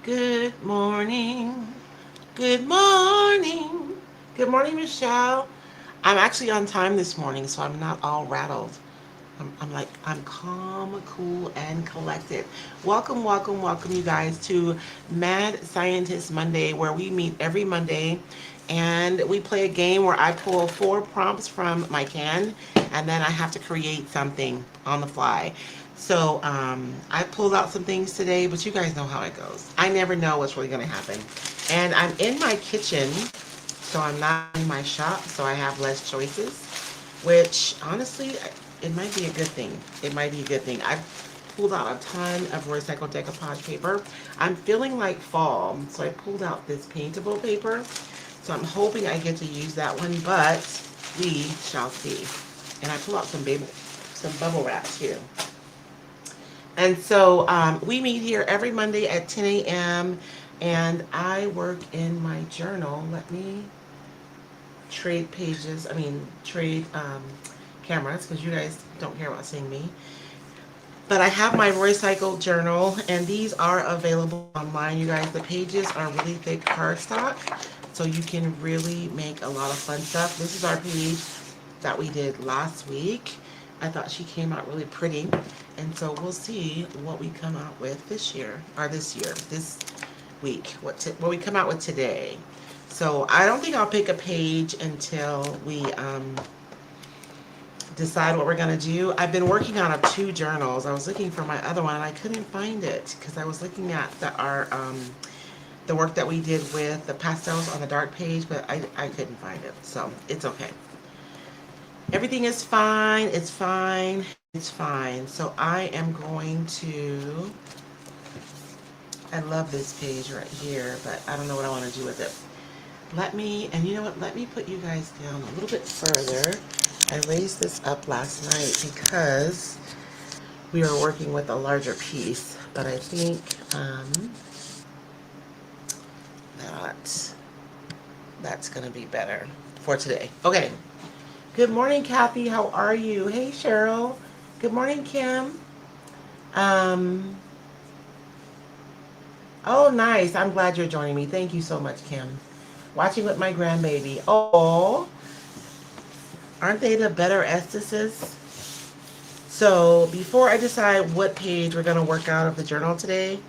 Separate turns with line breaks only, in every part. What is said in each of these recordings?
Good morning. Good morning. Good morning, Michelle. I'm actually on time this morning, so I'm not all rattled. I'm calm, cool, and collected. Welcome, you guys to Mad Scientist Monday, where we meet every Monday and we play a game where I pull four prompts from my can and then I have to create something on the fly. So I pulled out some things today, but you guys know how it goes. I never know what's really going to happen. And I'm in my kitchen, so I'm not in my shop, so I have less choices, which honestly, it might be a good thing. It might be a good thing. I've pulled out a ton of recycled decoupage paper. I'm feeling like fall, so I pulled out this paintable paper. So I'm hoping I get to use that one, but we shall see. And I pull out some bubble wrap too. And so we meet here every Monday at 10 a.m. and I work in my journal. Let me trade pages, trade cameras, because you guys don't care about seeing me. But I have my Roycycled Journal, and these are available online, you guys. The pages are really thick cardstock, so you can really make a lot of fun stuff. This is our page that we did last week. I thought she came out really pretty, and so we'll see what we come out with this week, what we come out with today. So I don't think I'll pick a page until we decide what we're going to do. I've been working on two journals. I was looking for my other one and I couldn't find it because I was looking at the work that we did with the pastels on the dark page, but I couldn't find it. So it's okay. Everything is fine. It's fine. It's fine. So I am going to, I love this page right here, but I don't know what I want to do with it. And you know what, let me put you guys down a little bit further. I raised this up last night because we were working with a larger piece, but I think that that's going to be better for today. Okay. Good morning, Kathy. How are you? Hey, Cheryl. Good morning, Kim. Um, oh, nice. I'm glad you're joining me. Thank you so much, Kim. Watching with my grandbaby. Oh, aren't they the better Estes? So before I decide what page we're going to work out of the journal today,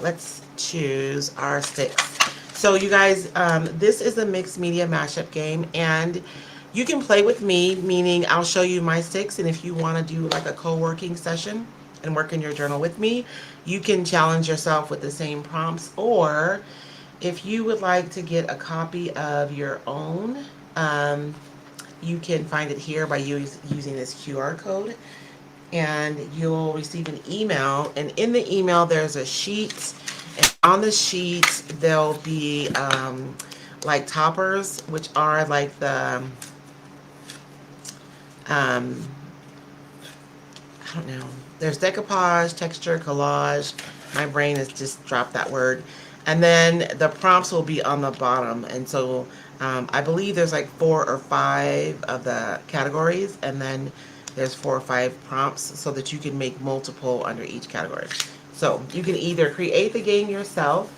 let's choose our sticks. So you guys, this is a mixed media mashup game, and you can play with me, meaning I'll show you my sticks, and if you want to do like a co-working session and work in your journal with me, you can challenge yourself with the same prompts, or if you would like to get a copy of your own, you can find it here by using this QR code, and you'll receive an email, and in the email there's a sheet, and on the sheet there'll be like toppers, which are like the um, I don't know, there's decoupage, texture, collage. My brain has just dropped that word. And then the prompts will be on the bottom, and so I believe there's like 4 or 5 of the categories, and then there's 4 or 5 prompts so that you can make multiple under each category. So you can either create the game yourself.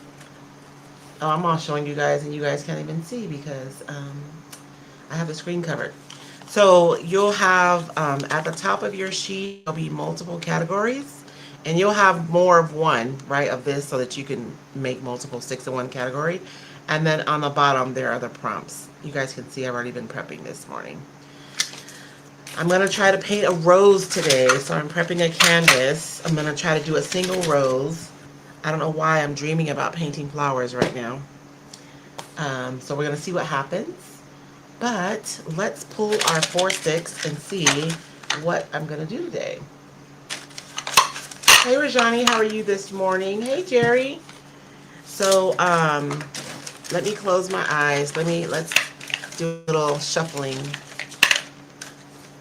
Oh, I'm all showing you guys, and you guys can't even see because I have the screen covered. So you'll have at the top of your sheet, there'll be multiple categories, and you'll have more of one, right, of this so that you can make multiple sticks in one category. And then on the bottom, there are the prompts. You guys can see I've already been prepping this morning. I'm going to try to paint a rose today, so I'm prepping a canvas. I'm going to try to do a single rose. I don't know why I'm dreaming about painting flowers right now. So we're going to see what happens. But let's pull our 4 sticks and see what I'm going to do today. Hey, Rajani, how are you this morning? Hey, Jerry. So let me close my eyes. Let's do a little shuffling.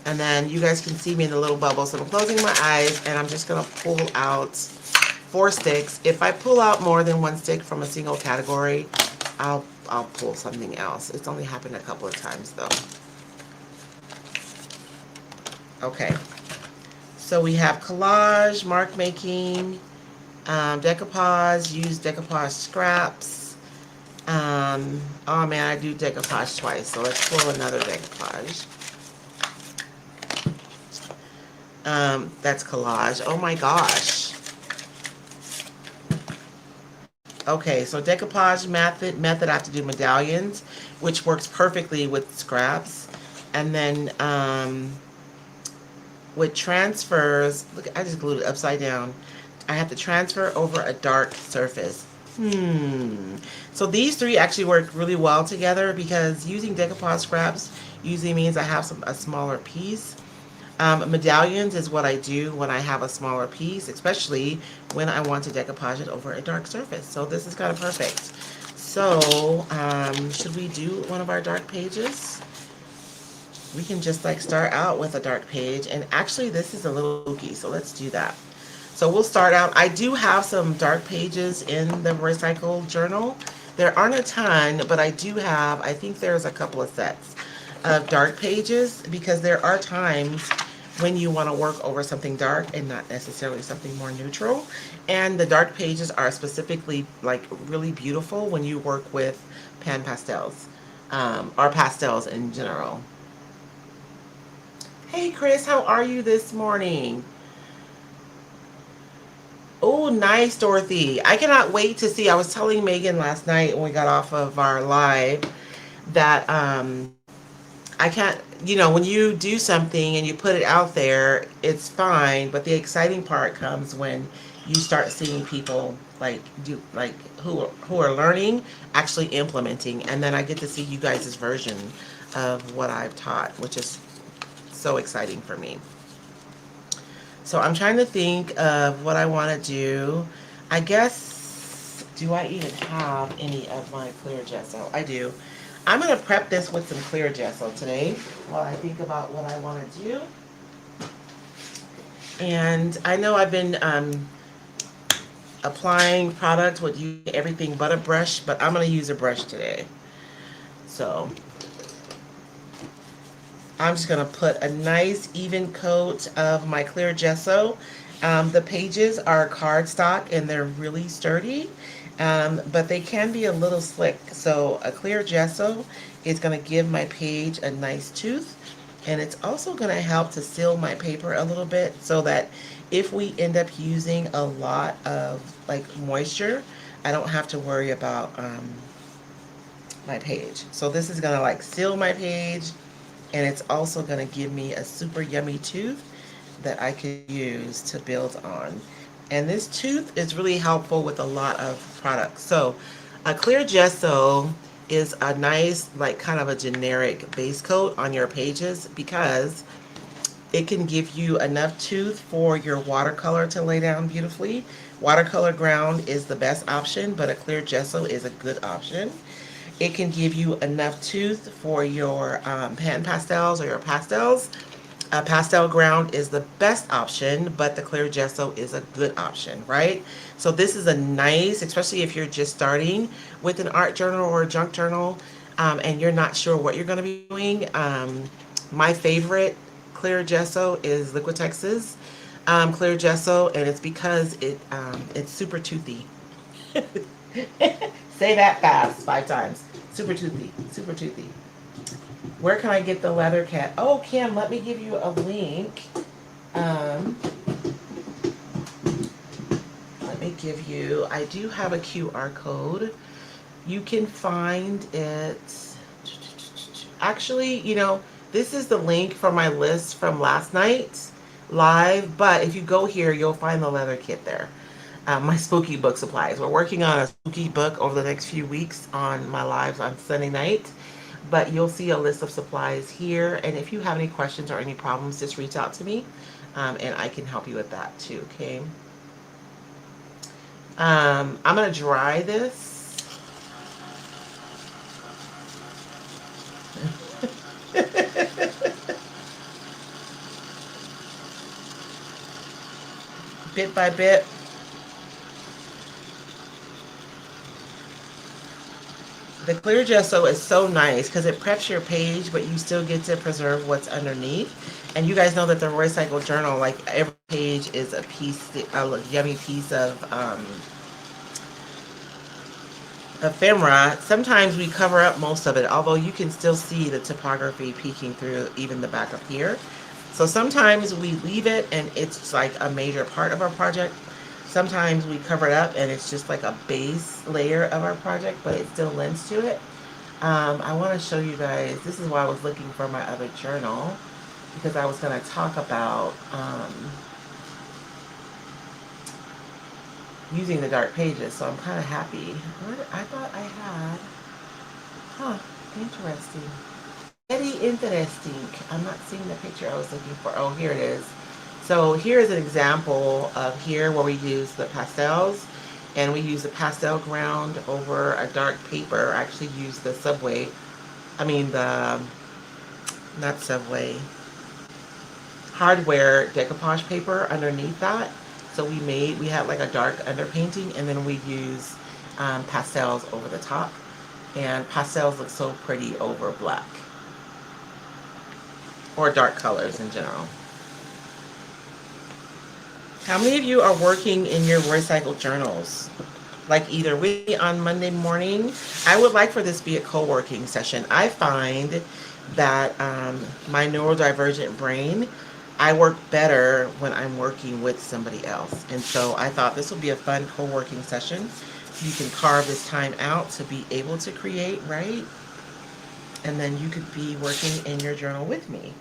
And then you guys can see me in the little bubble. So I'm closing my eyes, and I'm just going to pull out 4 sticks. If I pull out more than 1 stick from a single category, I'll pull something else. It's only happened a couple of times though. Okay. So we have collage, mark making, Decoupage, use decoupage scraps. Oh man, I do decoupage twice, so let's pull another decoupage. That's collage. Oh my gosh. Okay, so decoupage method I have to do medallions, which works perfectly with scraps. And then with transfers, look, I just glued it upside down. I have to transfer over a dark surface. So these three actually work really well together because using decoupage scraps usually means I have a smaller piece. Medallions is what I do when I have a smaller piece, especially when I want to decoupage it over a dark surface. So this is kind of perfect. So should we do one of our dark pages? We can just like start out with a dark page, and actually this is a little spooky, so let's do that. So we'll start out. I do have some dark pages in the Roycycled Journal. There aren't a ton, but I do have, I think there's a couple of sets of dark pages because there are times when you want to work over something dark and not necessarily something more neutral. And the dark pages are specifically like really beautiful when you work with pan pastels or pastels in general. Hey Chris, how are you this morning? Oh, nice, Dorothy. I cannot wait to see. I was telling Megan last night when we got off of our live that I can't, when you do something and you put it out there, it's fine, but the exciting part comes when you start seeing people like do like who are learning, actually implementing, and then I get to see you guys' version of what I've taught, which is so exciting for me. So I'm trying to think of what I want to do. I guess, do I even have any of my clear gesso? I do. I'm going to prep this with some clear gesso today while I think about what I want to do. And I know I've been applying product with everything but a brush, but I'm going to use a brush today. So I'm just going to put a nice even coat of my clear gesso. The pages are cardstock and they're really sturdy, but they can be a little slick. So a clear gesso is going to give my page a nice tooth, and it's also going to help to seal my paper a little bit so that if we end up using a lot of like moisture, I don't have to worry about my page. So this is going to like seal my page, and it's also going to give me a super yummy tooth that I could use to build on. And this tooth is really helpful with a lot of products. So a clear gesso is a nice, like kind of a generic base coat on your pages because it can give you enough tooth for your watercolor to lay down beautifully. Watercolor ground is the best option, but a clear gesso is a good option. It can give you enough tooth for your pan pastels or your pastels. A pastel ground is the best option, but the clear gesso is a good option, right? So this is a nice, especially if you're just starting with an art journal or a junk journal, and you're not sure what you're going to be doing. My favorite clear gesso is Liquitex's clear gesso, and it's because it's super toothy. Say that fast 5 times. Super toothy, super toothy. Where can I get the leather cat? Oh, Kim, let me give you a link. Let me give you, I do have a QR code. You can find it. Actually, this is the link for my list from last night's live, but if you go here, you'll find the leather kit there. My spooky book supplies. We're working on a spooky book over the next few weeks on my lives on Sunday night. But you'll see a list of supplies here. And if you have any questions or any problems, just reach out to me. And I can help you with that too, okay? I'm going to dry this. Bit by bit. The clear gesso is so nice because it preps your page, but you still get to preserve what's underneath. And you guys know that the Roycycled Journal, like every page is a yummy piece of ephemera. Sometimes we cover up most of it, although you can still see the typography peeking through even the back of here. So sometimes we leave it and it's like a major part of our project. Sometimes we cover it up and it's just like a base layer of our project, but it still lends to it. I want to show you guys, this is why I was looking for my other journal, because I was going to talk about using the dark pages, so I'm kind of happy. I thought I had, interesting. Very interesting. I'm not seeing the picture I was looking for. Oh, here it is. So here is an example of here where we use the pastels, and we use the pastel ground over a dark paper. I actually use the not Subway, hardware decoupage paper underneath that. So we had like a dark underpainting, and then we use pastels over the top. And pastels look so pretty over black, or dark colors in general. How many of you are working in your Roycycled journals? Like either with me on Monday morning. I would like for this to be a co-working session. I find that my neurodivergent brain, I work better when I'm working with somebody else. And so I thought this would be a fun co-working session. You can carve this time out to be able to create, right? And then you could be working in your journal with me,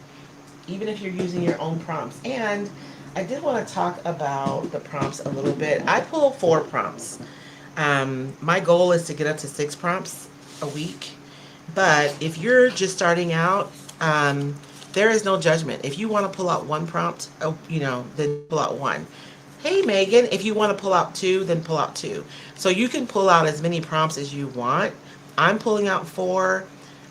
even if you're using your own prompts. And I did want to talk about the prompts a little bit. I pull 4 prompts. My goal is to get up to 6 prompts a week. But if you're just starting out, there is no judgment. If you want to pull out 1 prompt, then pull out 1. Hey, Megan, if you want to pull out 2, then pull out 2. So you can pull out as many prompts as you want. I'm pulling out 4.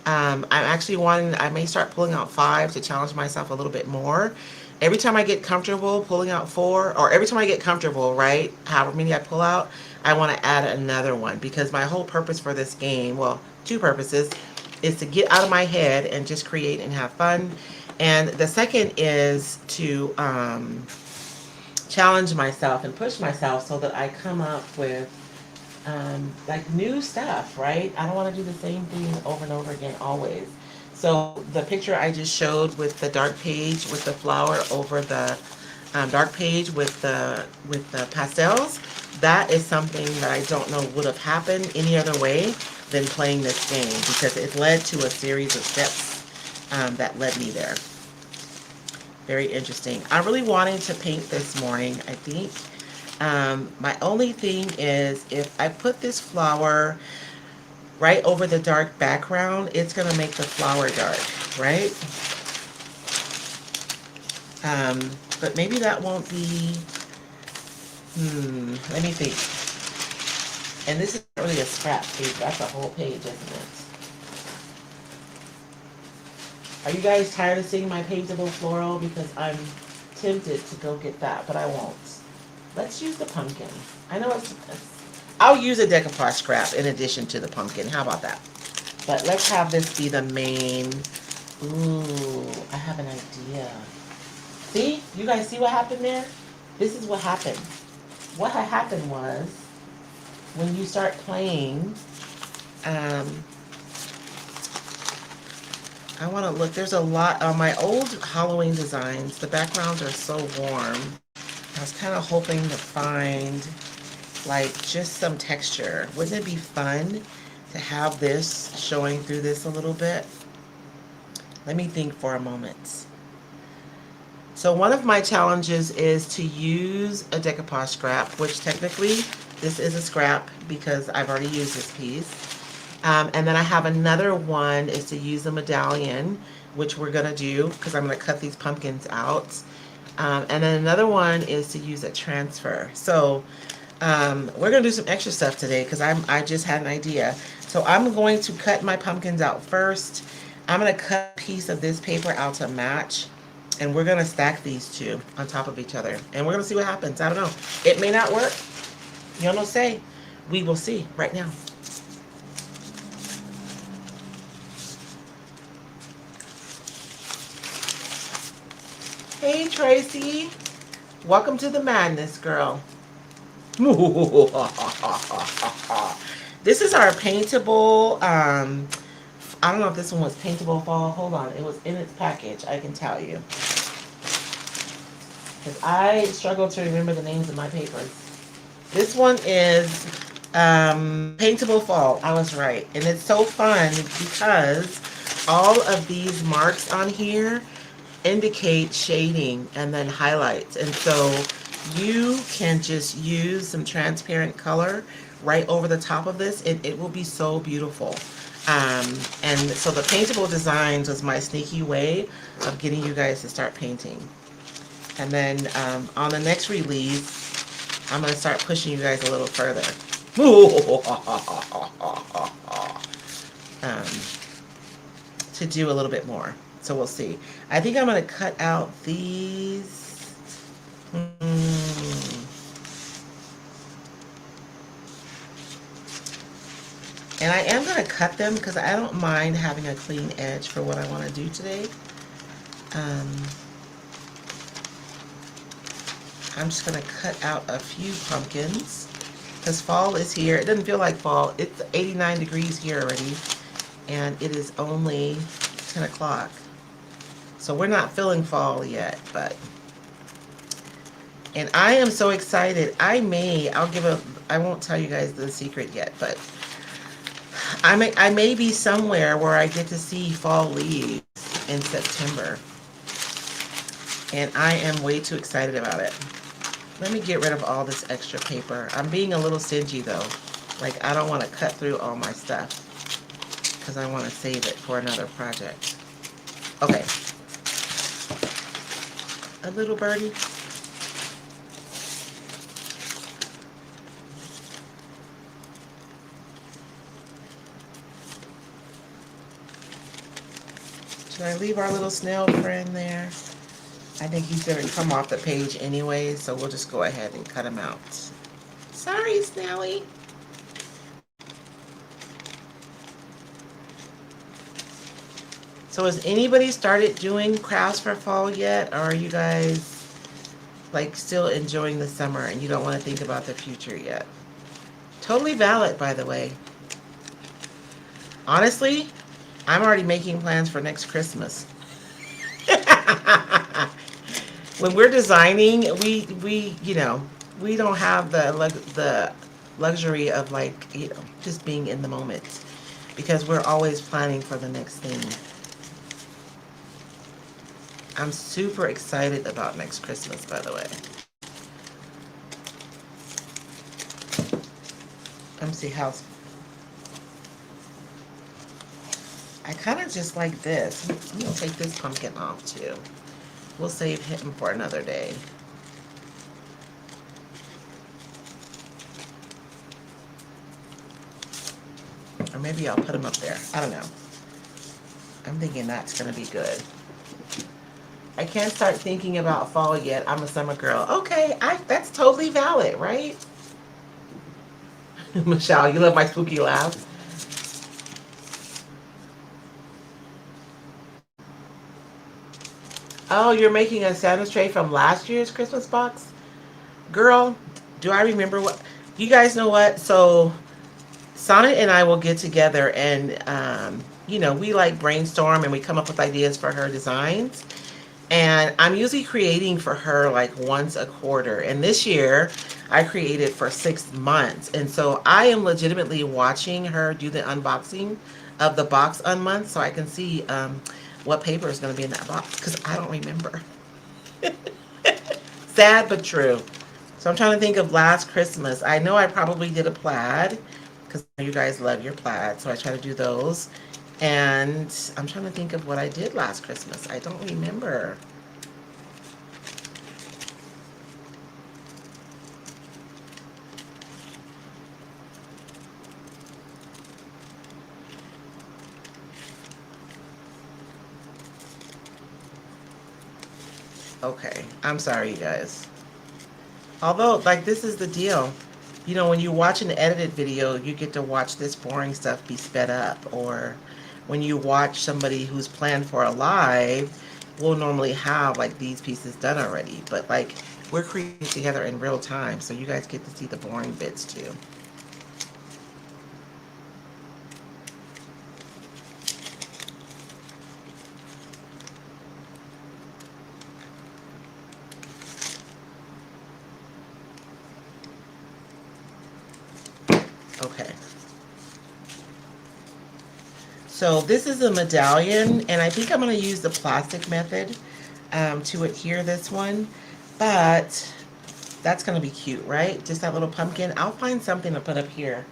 I may start pulling out 5 to challenge myself a little bit more. Every time I get comfortable pulling out 4, or every time I get comfortable, right, however many I pull out, I want to add another one, because my whole purpose for this game, well, 2 purposes, is to get out of my head and just create and have fun. And the second is to challenge myself and push myself so that I come up with like new stuff, right? I don't want to do the same thing over and over again always. So the picture I just showed with the dark page with the flower over the dark page with the pastels, that is something that I don't know would have happened any other way than playing this game, because it led to a series of steps that led me there. Very interesting. I'm really wanting to paint this morning, I think. My only thing is, if I put this flower right over the dark background, it's going to make the flower dark, right? But maybe that won't be, let me think. And this is not really a scrap page, that's a whole page, isn't it? Are you guys tired of seeing my paintable floral? Because I'm tempted to go get that, but I won't. Let's use the pumpkin. I know I'll use a decoupage scrap in addition to the pumpkin. How about that? But let's have this be the main. Ooh, I have an idea. See? You guys see what happened there? This is what happened. What had happened was, when you start playing, I want to look. There's a lot on my old Halloween designs. The backgrounds are so warm. I was kind of hoping to find like just some texture. Wouldn't it be fun to have this showing through this a little bit? Let me think for a moment. So one of my challenges is to use a decoupage scrap, which technically this is a scrap because I've already used this piece. And then I have another one is to use a medallion, which we're going to do because I'm going to cut these pumpkins out. And then another one is to use a transfer. So we're going to do some extra stuff today because I just had an idea. So I'm going to cut my pumpkins out first. I'm going to cut a piece of this paper out to match. And we're going to stack these 2 on top of each other. And we're going to see what happens. I don't know. It may not work. You don't say. We will see right now. Hey, Tracy. Welcome to the madness, girl. This is our paintable. I don't know if this one was paintable fall. Hold on, it was in its package. I can tell you because I struggle to remember the names of my papers. This one is paintable fall. I was right, and it's so fun because all of these marks on here indicate shading and then highlights. And so you can just use some transparent color right over the top of this, and it will be so beautiful. And so the paintable designs was my sneaky way of getting you guys to start painting. And then on the next release, I'm going to start pushing you guys a little further. um, to do a little bit more. So we'll see. I think I'm going to cut out these. And I am going to cut them because I don't mind having a clean edge for what I want to do today. I'm just going to cut out a few pumpkins because fall is here. It doesn't feel like fall. It's 89 degrees here already, and it is only 10 o'clock. So we're not feeling fall yet, but... And I am so excited. I won't tell you guys the secret yet, but I may be somewhere where I get to see fall leaves in September. And I am way too excited about it. Let me get rid of all this extra paper. I'm being a little stingy though. Like, I don't want to cut through all my stuff because I want to save it for another project. Okay. A little birdie. Should I leave our little snail friend there? I think he's going to come off the page anyway, so we'll just go ahead and cut him out. Sorry, Snelly. So has anybody started doing crafts for fall yet? Or are you guys like still enjoying the summer and you don't want to think about the future yet? Totally valid, by the way. Honestly, I'm already making plans for next Christmas. When we're designing, we we don't have the luxury of, like, just being in the moment because we're always planning for the next thing. I'm super excited about next Christmas, by the way. Let me see how... I kind of just like this. I'm going to take this pumpkin off, too. We'll save him for another day. Or maybe I'll put him up there. I don't know. I'm thinking that's going to be good. I can't start thinking about fall yet. I'm a summer girl. Okay, that's totally valid, right? Michelle, you love my spooky laugh? Oh, you're making a Santa's tray from last year's Christmas box? Girl, do I remember what... You guys know what? So, Sonnet and I will get together and, we like brainstorm and we come up with ideas for her designs. And I'm usually creating for her like once a quarter. And this year, I created for 6 months. And so I am legitimately watching her do the unboxing of the box on month so I can see what paper is going to be in that box because I don't remember. Sad but true. So I'm trying to think of last Christmas. I know I probably did a plaid because you guys love your plaid. So I try to do those. And I'm trying to think of what I did last Christmas. I don't remember. Okay, I'm sorry, you guys. Although, like, this is the deal. When you watch an edited video, you get to watch this boring stuff be sped up. Or when you watch somebody who's planned for a live, we'll normally have like these pieces done already. But like we're creating together in real time, so you guys get to see the boring bits too. Okay. So this is a medallion, and I think I'm going to use the plastic method to adhere this one. But that's going to be cute, right? Just that little pumpkin. I'll find something to put up here.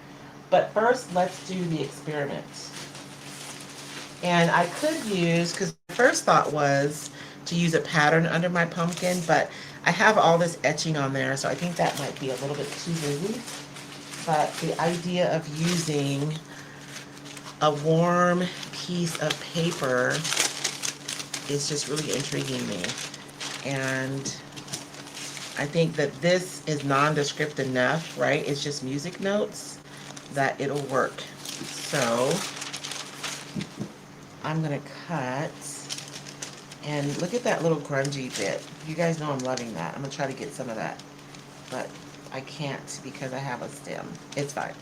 But first, let's do the experiment. And I could use, because my first thought was to use a pattern under my pumpkin, but I have all this etching on there, so I think that might be a little bit too busy. But the idea of using a warm piece of paper is just really intriguing me. And I think that this is nondescript enough, right? It's just music notes that it'll work. So I'm gonna cut, and look at that little grungy bit. You guys know I'm loving that. I'm gonna try to get some of that, but I can't because I have a stem. It's fine.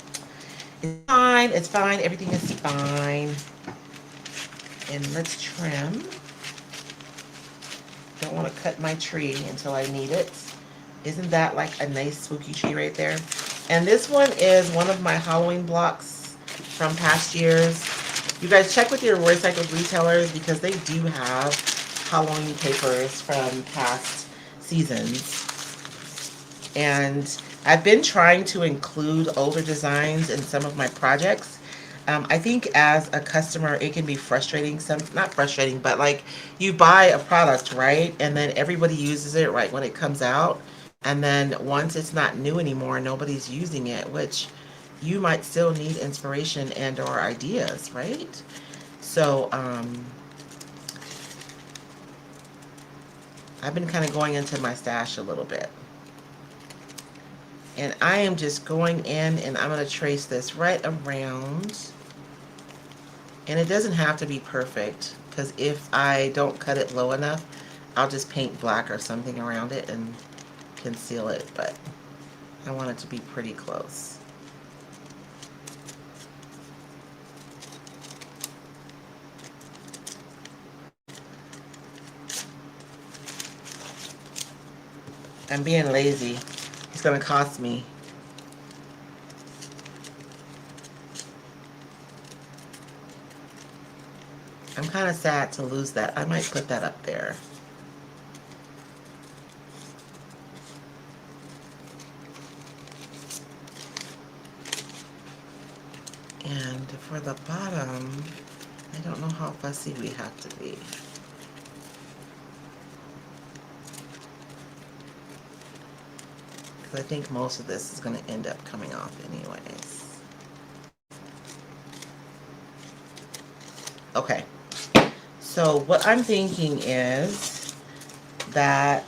It's fine. It's fine. Everything is fine. And let's trim. Don't want to cut my tree until I need it. Isn't that like a nice spooky tree right there? And this one is one of my Halloween blocks from past years. You guys check with your Roycycled retailers because they do have Halloween papers from past seasons. And I've been trying to include older designs in some of my projects. I think as a customer, it can be frustrating. Not frustrating, but like you buy a product, right? And then everybody uses it right when it comes out. And then once it's not new anymore, nobody's using it, which you might still need inspiration and or ideas, right? So I've been kind of going into my stash a little bit. And I am just going in and I'm going to trace this right around. And it doesn't have to be perfect, because if I don't cut it low enough, I'll just paint black or something around it and conceal it, but I want it to be pretty close. I'm being lazy. It's going to cost me. I'm kind of sad to lose that. I might put that up there. And for the bottom, I don't know how fussy we have to be. Because I think most of this is going to end up coming off anyways. Okay. So what I'm thinking is that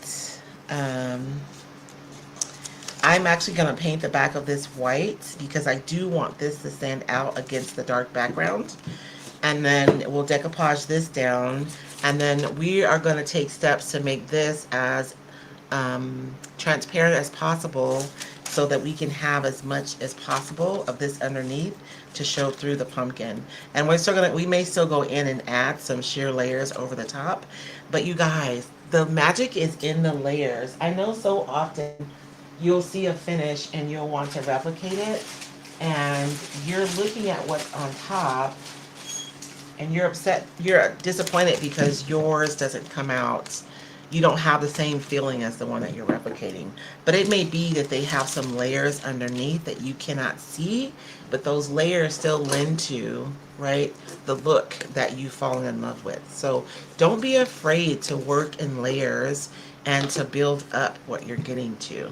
I'm actually going to paint the back of this white because I do want this to stand out against the dark background. And then we'll decoupage this down, and then we are going to take steps to make this as transparent as possible so that we can have as much as possible of this underneath to show through the pumpkin. And we may still go in and add some sheer layers over the top, but you guys, the magic is in the layers. I know so often you'll see a finish and you'll want to replicate it, and you're looking at what's on top and you're upset, you're disappointed because yours doesn't come out. You don't have the same feeling as the one that you're replicating. But it may be that they have some layers underneath that you cannot see, but those layers still lend to, right, the look that you've fallen in love with. So don't be afraid to work in layers and to build up what you're getting to.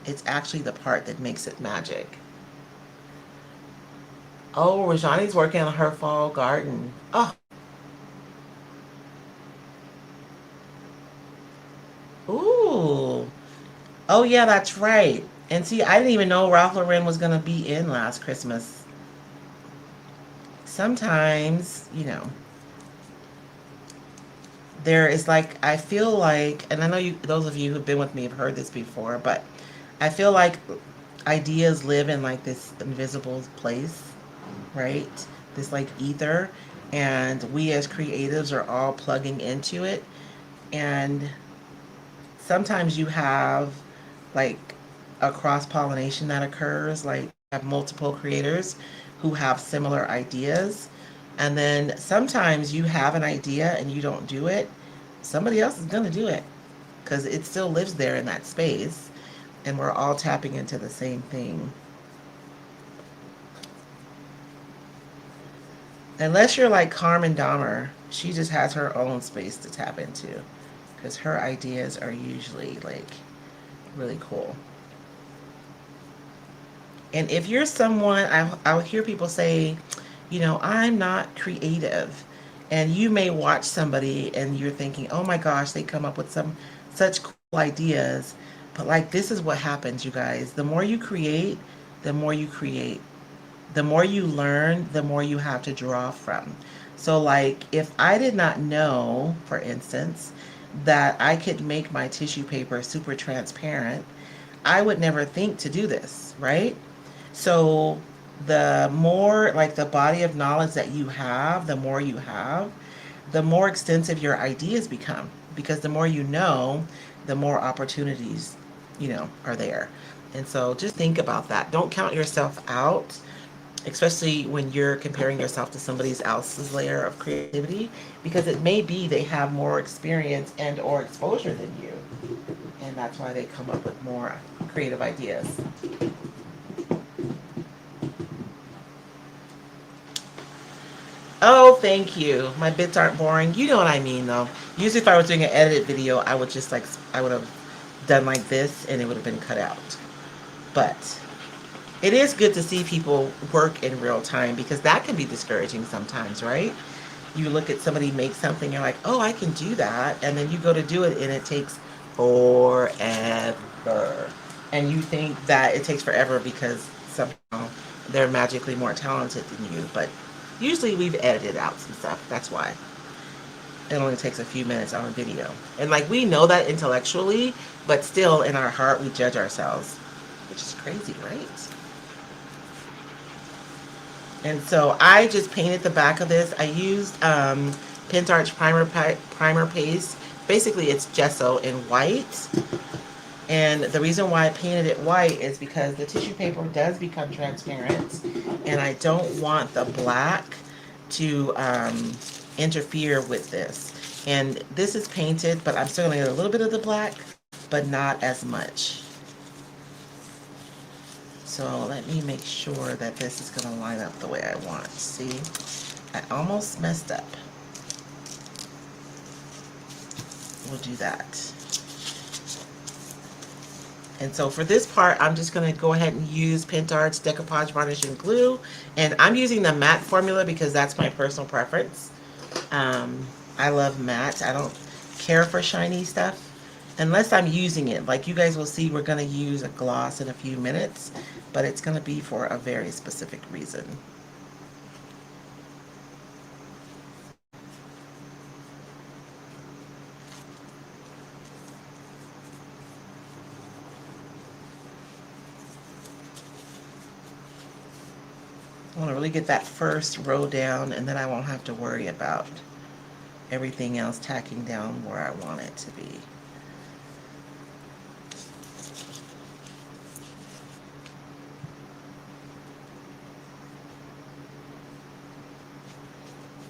It's actually the part that makes it magic. Oh, Rajani's working on her fall garden. Oh, ooh. Oh, yeah, that's right. And see, I didn't even know Ralph Lauren was going to be in last Christmas. Sometimes, there is like, I feel like, and I know you, those of you who've been with me have heard this before, but I feel like ideas live in like this invisible place, right? This like ether, and we as creatives are all plugging into it. And sometimes you have like a cross pollination that occurs, like you have multiple creators who have similar ideas. And then sometimes you have an idea and you don't do it, somebody else is going to do it because it still lives there in that space, and we're all tapping into the same thing. Unless you're like Carmen Dahmer, she just has her own space to tap into because her ideas are usually like really cool. And if you're someone, I'll hear people say, you know, I'm not creative. And you may watch somebody and you're thinking, oh my gosh, they come up with some such cool ideas. But like, this is what happens, you guys. The more you create, the more you create. The more you learn, the more you have to draw from. So, like, if I did not know, for instance, that I could make my tissue paper super transparent, I would never think to do this, right? So the more, like, the body of knowledge that you have, the more extensive your ideas become. Because the more you know, the more opportunities, are there. And so just think about that. Don't count yourself out, especially when you're comparing yourself to somebody else's layer of creativity, because it may be they have more experience and or exposure than you. And that's why they come up with more creative ideas. Oh, thank you. My bits aren't boring. You know what I mean, though. Usually, if I was doing an edited video, I would just like, I would have done like this and it would have been cut out. But it is good to see people work in real time because that can be discouraging sometimes, right? You look at somebody make something, you're like, oh, I can do that. And then you go to do it and it takes forever. And you think that it takes forever because somehow they're magically more talented than you. But usually we've edited out some stuff. That's why it only takes a few minutes on a video. And like, we know that intellectually, but still in our heart we judge ourselves, which is crazy, right? And so I just painted the back of this. I used Pintarch primer paste. Basically, it's gesso in white. And the reason why I painted it white is because the tissue paper does become transparent, and I don't want the black to interfere with this. And this is painted, but I'm still going to get a little bit of the black, but not as much. So let me make sure that this is going to line up the way I want. See, I almost messed up. We'll do that. And so for this part, I'm just going to go ahead and use Pintarch Decoupage Varnishing Glue. And I'm using the matte formula because that's my personal preference. I love matte. I don't care for shiny stuff unless I'm using it. Like you guys will see, we're going to use a gloss in a few minutes, but it's going to be for a very specific reason. I want to really get that first row down, and then I won't have to worry about everything else tacking down where I want it to be.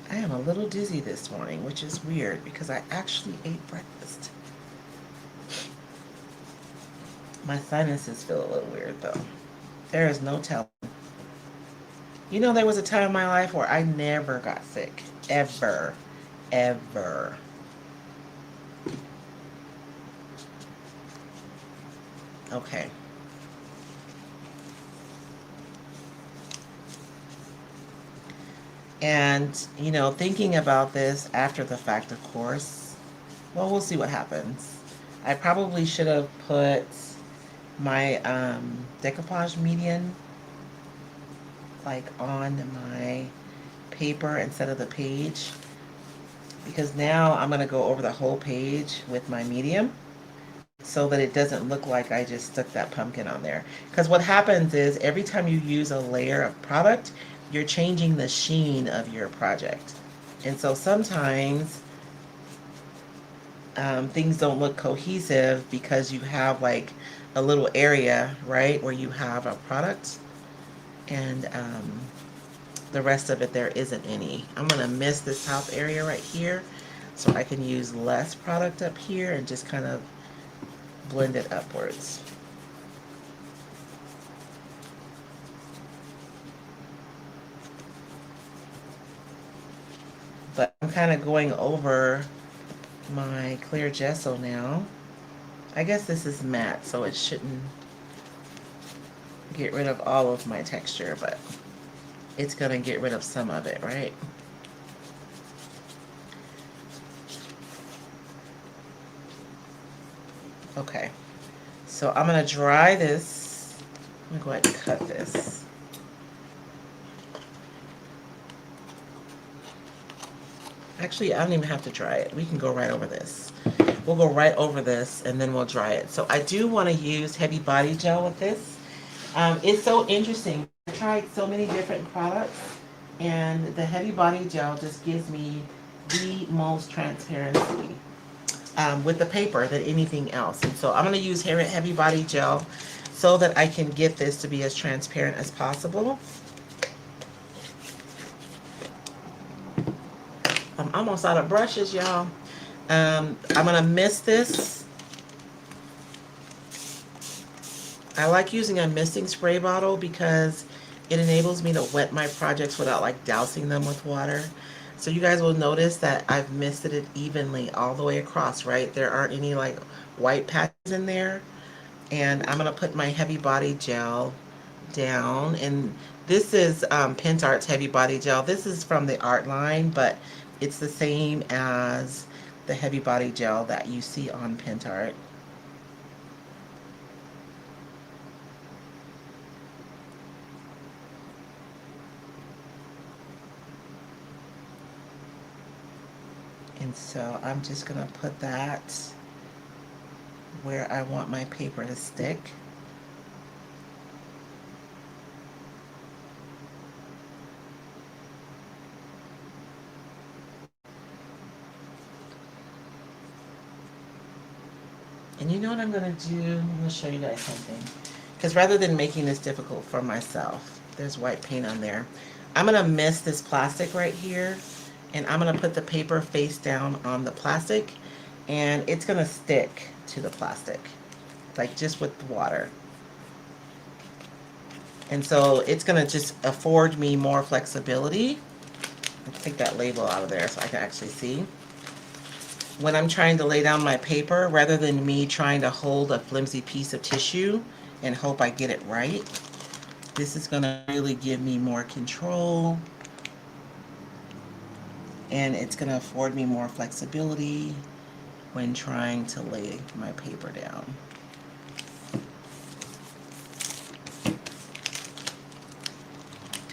I am a little dizzy this morning, which is weird because I actually ate breakfast. My sinuses feel a little weird though. There is no telling. You know, there was a time in my life where I never got sick. Ever. Ever. Okay. And, thinking about this after the fact, of course, well, we'll see what happens. I probably should have put my decoupage medium like on my paper instead of the page. because now I'm going to go over the whole page with my medium so that it doesn't look like I just stuck that pumpkin on there. Because what happens is every time you use a layer of product, you're changing the sheen of your project. And so sometimes things don't look cohesive because you have like a little area, right, where you have a product and the rest of it there isn't any. I'm going to miss this top area right here so I can use less product up here and just kind of blend it upwards. But I'm kind of going over my clear gesso now. I guess this is matte, so it shouldn't get rid of all of my texture, but it's going to get rid of some of it, right? Okay, so I'm going to dry this. I'm going to go ahead and cut this. Actually, I don't even have to dry it. We can go right over this. We'll go right over this and then we'll dry it. So I do want to use heavy body gel with this. It's so interesting. I tried so many different products and the heavy body gel just gives me the most transparency with the paper than anything else. And so I'm going to use heavy body gel so that I can get this to be as transparent as possible. I'm almost out of brushes, y'all. I'm going to mist this. I like using a misting spray bottle because it enables me to wet my projects without like dousing them with water. So you guys will notice that I've misted it evenly all the way across, right? There aren't any like white patches in there. And I'm going to put my heavy body gel down. And this is Pintart's heavy body gel. This is from the art line, but it's the same as the heavy body gel that you see on Pintart. And so I'm just going to put that where I want my paper to stick. And you know what I'm going to do? I'm going to show you guys something. Because rather than making this difficult for myself, there's white paint on there. I'm going to mist this plastic right here. And I'm going to put the paper face down on the plastic. And it's going to stick to the plastic. Like just with the water. And so it's going to just afford me more flexibility. Let's take that label out of there so I can actually see. When I'm trying to lay down my paper, rather than me trying to hold a flimsy piece of tissue and hope I get it right, this is going to really give me more control, and it's going to afford me more flexibility when trying to lay my paper down.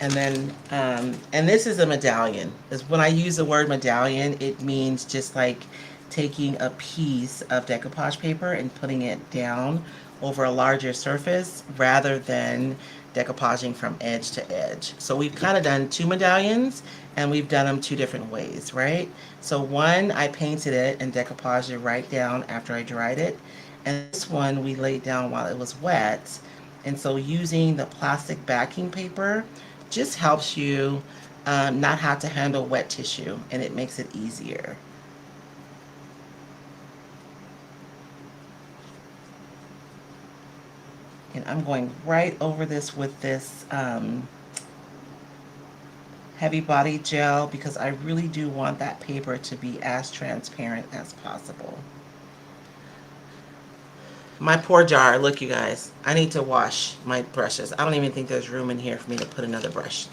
And then, and this is a medallion. When I use the word medallion, it means just like taking a piece of decoupage paper and putting it down over a larger surface rather than decoupaging from edge to edge. So we've kind of done two medallions and we've done them two different ways, right? So one, I painted it and decoupaged it right down after I dried it. And this one we laid down while it was wet. And so using the plastic backing paper just helps you not have to handle wet tissue, and it makes it easier. And I'm going right over this with this heavy body gel because I really do want that paper to be as transparent as possible. My poor jar, look you guys, I need to wash my brushes. I don't even think there's room in here for me to put another brush.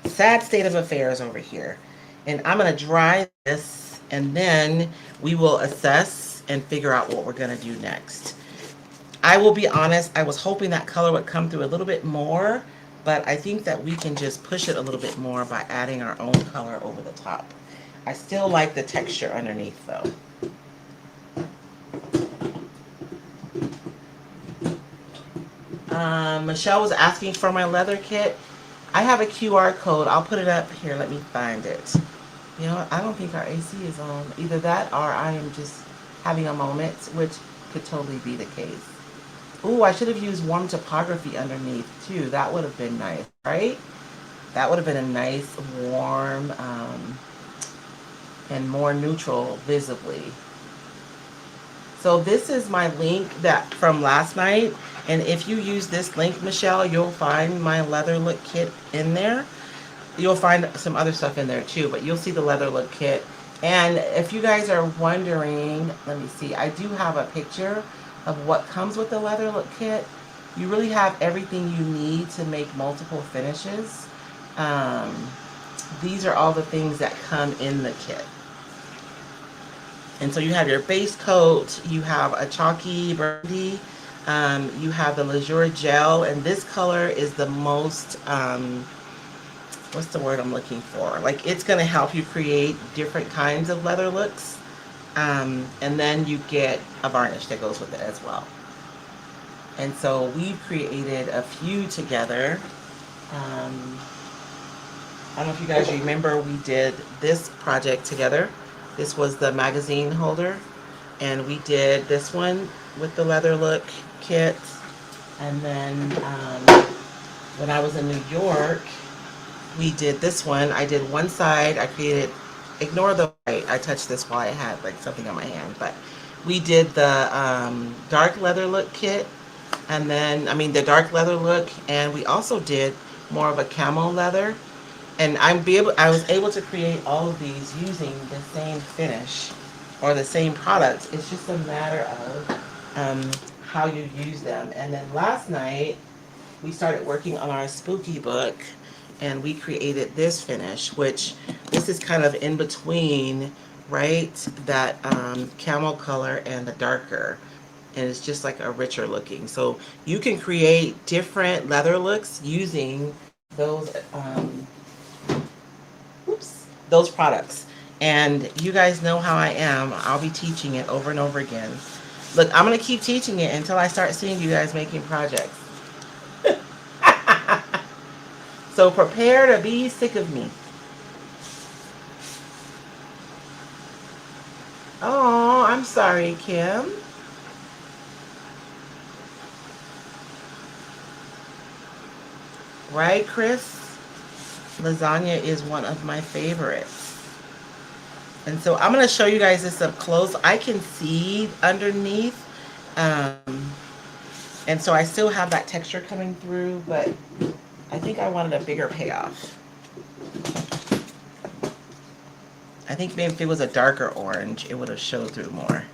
Sad state of affairs over here. And I'm going to dry this and then we will assess and figure out what we're going to do next. I will be honest, I was hoping that color would come through a little bit more, but I think that we can just push it a little bit more by adding our own color over the top. I still like the texture underneath though. Michelle was asking for my leather kit. I have a QR code. I'll put it up here. Let me find it. You know, I don't think our AC is on. Either that or I am just having a moment, which could totally be the case. Ooh, I should have used warm topography underneath too. That would have been nice, right? That would have been a nice, warm, and more neutral visibly. So this is my link that from last night. And if you use this link, Michelle, you'll find my leather look kit in there. You'll find some other stuff in there too, but you'll see the leather look kit. And if you guys are wondering, let me see, I do have a picture of what comes with the leather look kit. You really have everything you need to make multiple finishes. Um, these are all the things that come in the kit. And so you have your base coat, you have a chalky burgundy, you have the Leisure gel, and this color is the most, what's the word I'm looking for? Like, it's going to help you create different kinds of leather looks. And then you get a varnish that goes with it as well. And so we've created a few together. I don't know if you guys remember, we did this project together. This was the magazine holder. And we did this one with the leather look kit. And then when I was in New York, we did this one. I did one side. I created, ignore the white. I touched this while I had like something on my hand. But we did the dark leather look kit. And then, I mean, the dark leather look. And we also did more of a camo leather. And I was able to create all of these using the same finish or the same products. It's just a matter of how you use them. And then last night, we started working on our spooky book, and we created this finish, which this is kind of in between, right? That camel color and the darker. And it's just like a richer looking. So you can create different leather looks using those those products. And you guys know how I am. I'll be teaching it over and over again. Look, I'm going to keep teaching it until I start seeing you guys making projects. So prepare to be sick of me. Oh, I'm sorry, Kim. Right, Chris? Lasagna is one of my favorites. And so I'm going to show you guys this up close. I can see underneath. And so I still have that texture coming through, but I think I wanted a bigger payoff. I think maybe if it was a darker orange, it would have showed through more.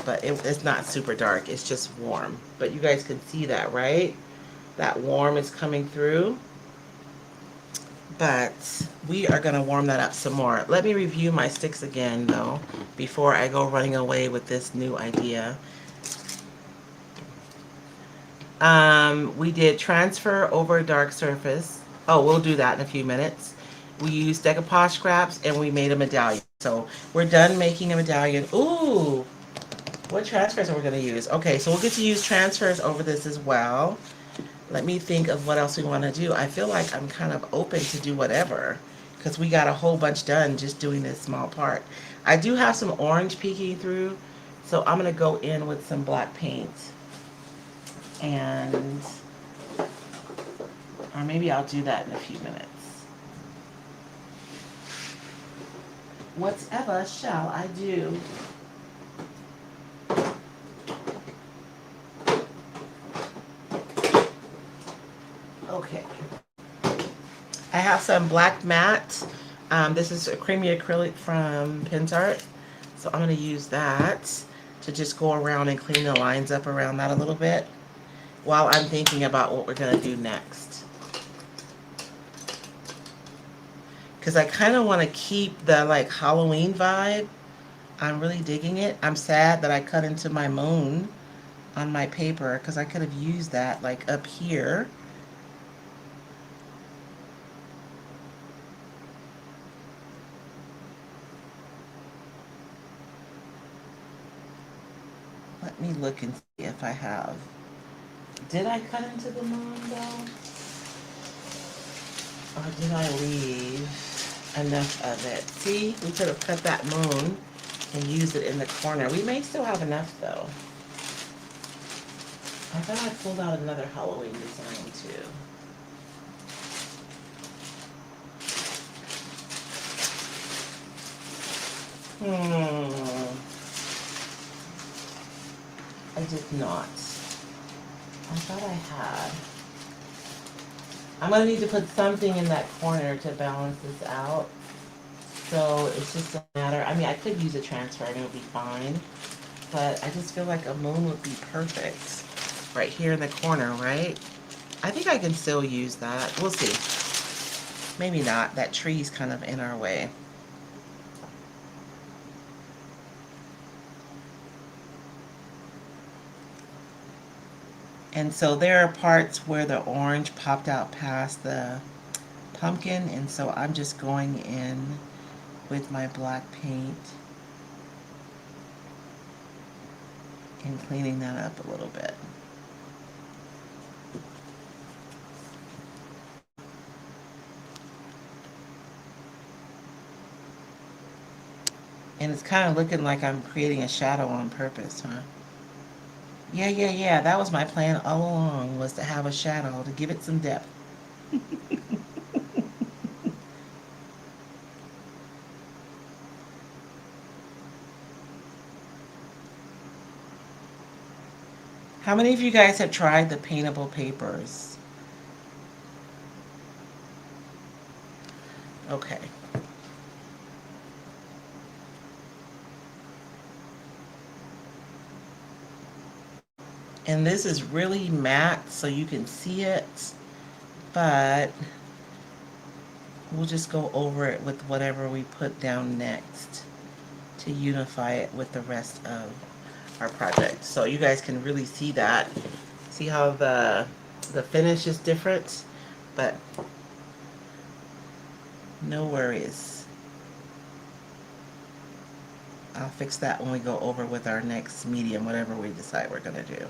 But it's not super dark. It's just warm. But you guys can see that, right? That warm is coming through. But we are going to warm that up some more. Let me review my sticks again, though, before I go running away with this new idea. We did transfer over dark surface. Oh, we'll do that in a few minutes. We used decoupage scraps, and we made a medallion. So we're done making a medallion. Ooh, what transfers are we going to use? Okay, so we'll get to use transfers over this as well. Let me think of what else we want to do. I feel like I'm kind of open to do whatever because we got a whole bunch done just doing this small part. I do have some orange peeking through, so I'm going to go in with some black paint. And, or maybe I'll do that in a few minutes. Whatever shall I do? Okay. I have some black matte. This is a creamy acrylic from Pinsart. So I'm going to use that to just go around and clean the lines up around that a little bit while I'm thinking about what we're going to do next. Because I kind of want to keep the like Halloween vibe. I'm really digging it. I'm sad that I cut into my moon on my paper because I could have used that like up here. me look and see if I have. Did I cut into the moon though? Or did I leave enough of it? See, we could have cut that moon and used it in the corner. We may still have enough though. I thought I pulled out another Halloween design too. Hmm. I did not. I thought I had. I'm going to need to put something in that corner to balance this out. So it's just a matter, I mean, I could use a transfer and it would be fine. But I just feel like a moon would be perfect. Right here in the corner, right? I think I can still use that. We'll see. Maybe not. That tree's kind of in our way. And so there are parts where the orange popped out past the pumpkin, and so I'm just going in with my black paint and cleaning that up a little bit. And it's kind of looking like I'm creating a shadow on purpose, huh? Yeah, yeah, yeah. That was my plan all along, was to have a shadow to give it some depth. How many of you guys have tried the paintable papers? Okay. And this is really matte, so you can see it, but we'll just go over it with whatever we put down next to unify it with the rest of our project. So you guys can really see that. See how the finish is different, but no worries. I'll fix that when we go over with our next medium, whatever we decide we're gonna do.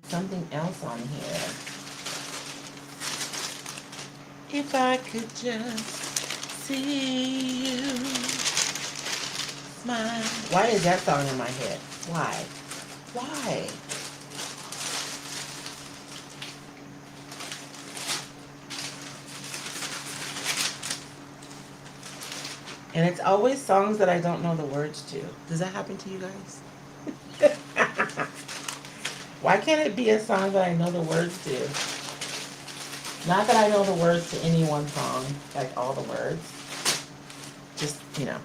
Something else on here. If I could just see you smile. Why is that song in my head? Why? Why? And it's always songs that I don't know the words to. Does that happen to you guys? Why can't it be a song that I know the words to? Not that I know the words to any one song, like all the words. Just, you know.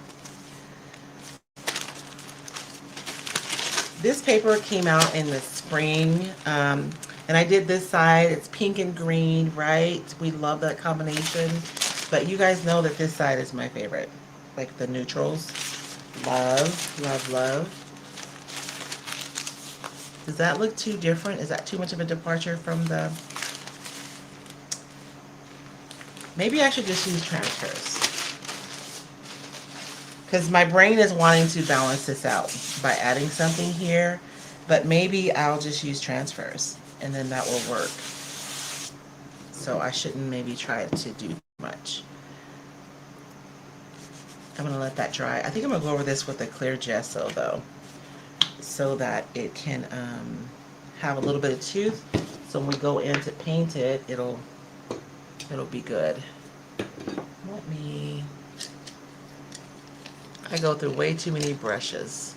This paper came out in the spring, and I did this side. It's pink and green, right? We love that combination. But you guys know that this side is my favorite. Like the neutrals. Love, love, love. Does that look too different? Is that too much of a departure from the... Maybe I should just use transfers. Because my brain is wanting to balance this out by adding something here. But maybe I'll just use transfers. And then that will work. So I shouldn't maybe try to do much. I'm going to let that dry. I think I'm going to go over this with a clear gesso though, so that it can have a little bit of tooth. So when we go in to paint it, it'll be good. Let me... I go through way too many brushes.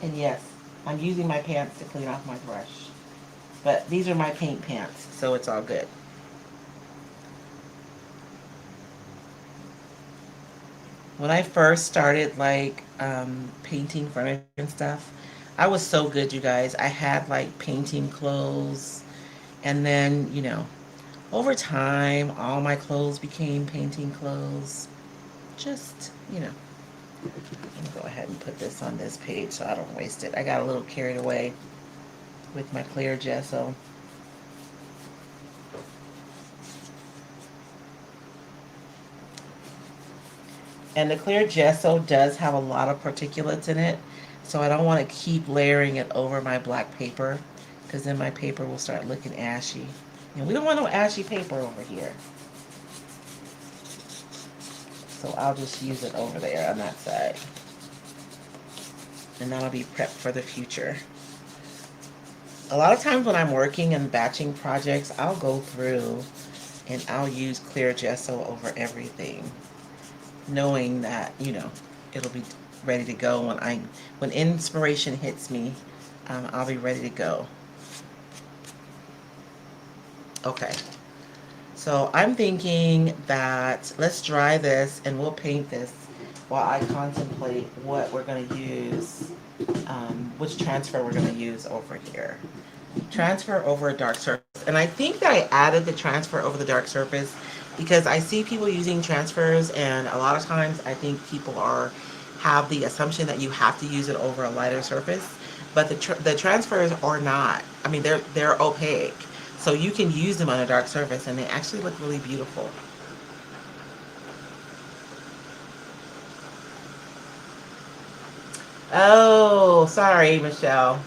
And yes, I'm using my pants to clean off my brush. But these are my paint pants, so it's all good. When I first started like painting furniture and stuff, I was so good, you guys. I had like painting clothes, and then, you know, over time, all my clothes became painting clothes. Just, you know, let me go ahead and put this on this page so I don't waste it. I got a little carried away. with my clear gesso. And the clear gesso does have a lot of particulates in it, so I don't want to keep layering it over my black paper because then my paper will start looking ashy. And we don't want no ashy paper over here. So I'll just use it over there on that side. And that'll be prepped for the future. A lot of times when I'm working and batching projects, I'll go through and I'll use clear gesso over everything, knowing that, it'll be ready to go when inspiration hits me. I'll be ready to go. Okay. So I'm thinking that let's dry this and we'll paint this while I contemplate what we're going to use, which transfer we're going to use over here. Transfer over a dark surface. And I think that I added the transfer over the dark surface because I see people using transfers, and a lot of times I think people have the assumption that you have to use it over a lighter surface, but the transfers are not. I mean, they're opaque, so you can use them on a dark surface, and they actually look really beautiful. Oh, sorry, Michelle.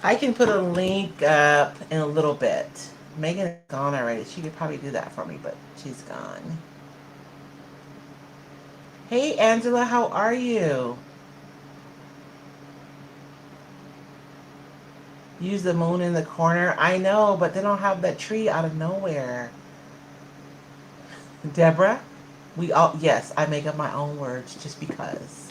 I can put a link up in a little bit. Megan is gone already. She could probably do that for me, but she's gone. Hey, Angela, how are you? Use the moon in the corner. I know, but they don't have that tree out of nowhere. Deborah, yes, I make up my own words just because.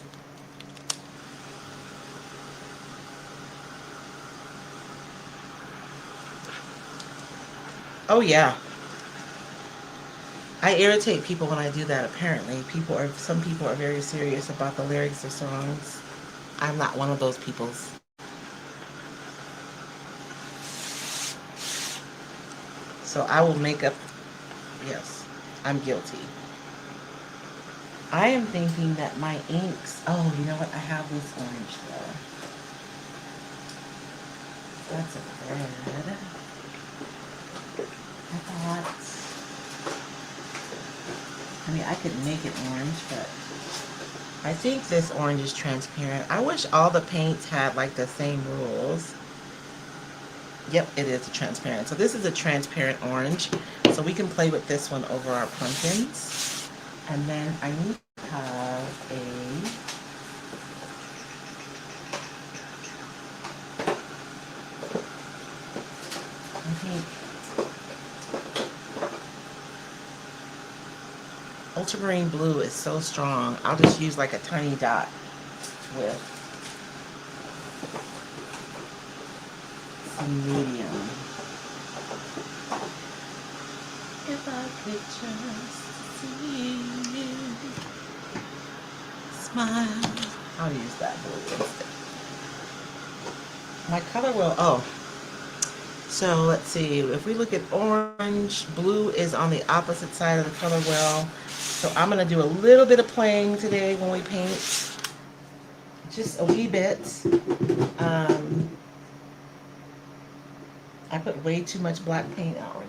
Oh, yeah. I irritate people when I do that, apparently. Some people are very serious about the lyrics of songs. I'm not one of those peoples. So I will make up, yes, I'm guilty. I am thinking that my inks, oh, you know what? I have this orange though. That's a red. I thought, I mean, I could make it orange, but I think this orange is transparent. I wish all the paints had like the same rules. Yep, it is a transparent. So this is a transparent orange. So we can play with this one over our pumpkins. And then I need to have I think ultramarine blue is so strong. I'll just use like a tiny dot with some medium. If I could just see you smile. I'll use that blue instead. My color will, so let's see. If we look at orange, blue is on the opposite side of the color wheel. So I'm going to do a little bit of playing today when we paint. Just a wee bit. Um, I put way too much black paint out right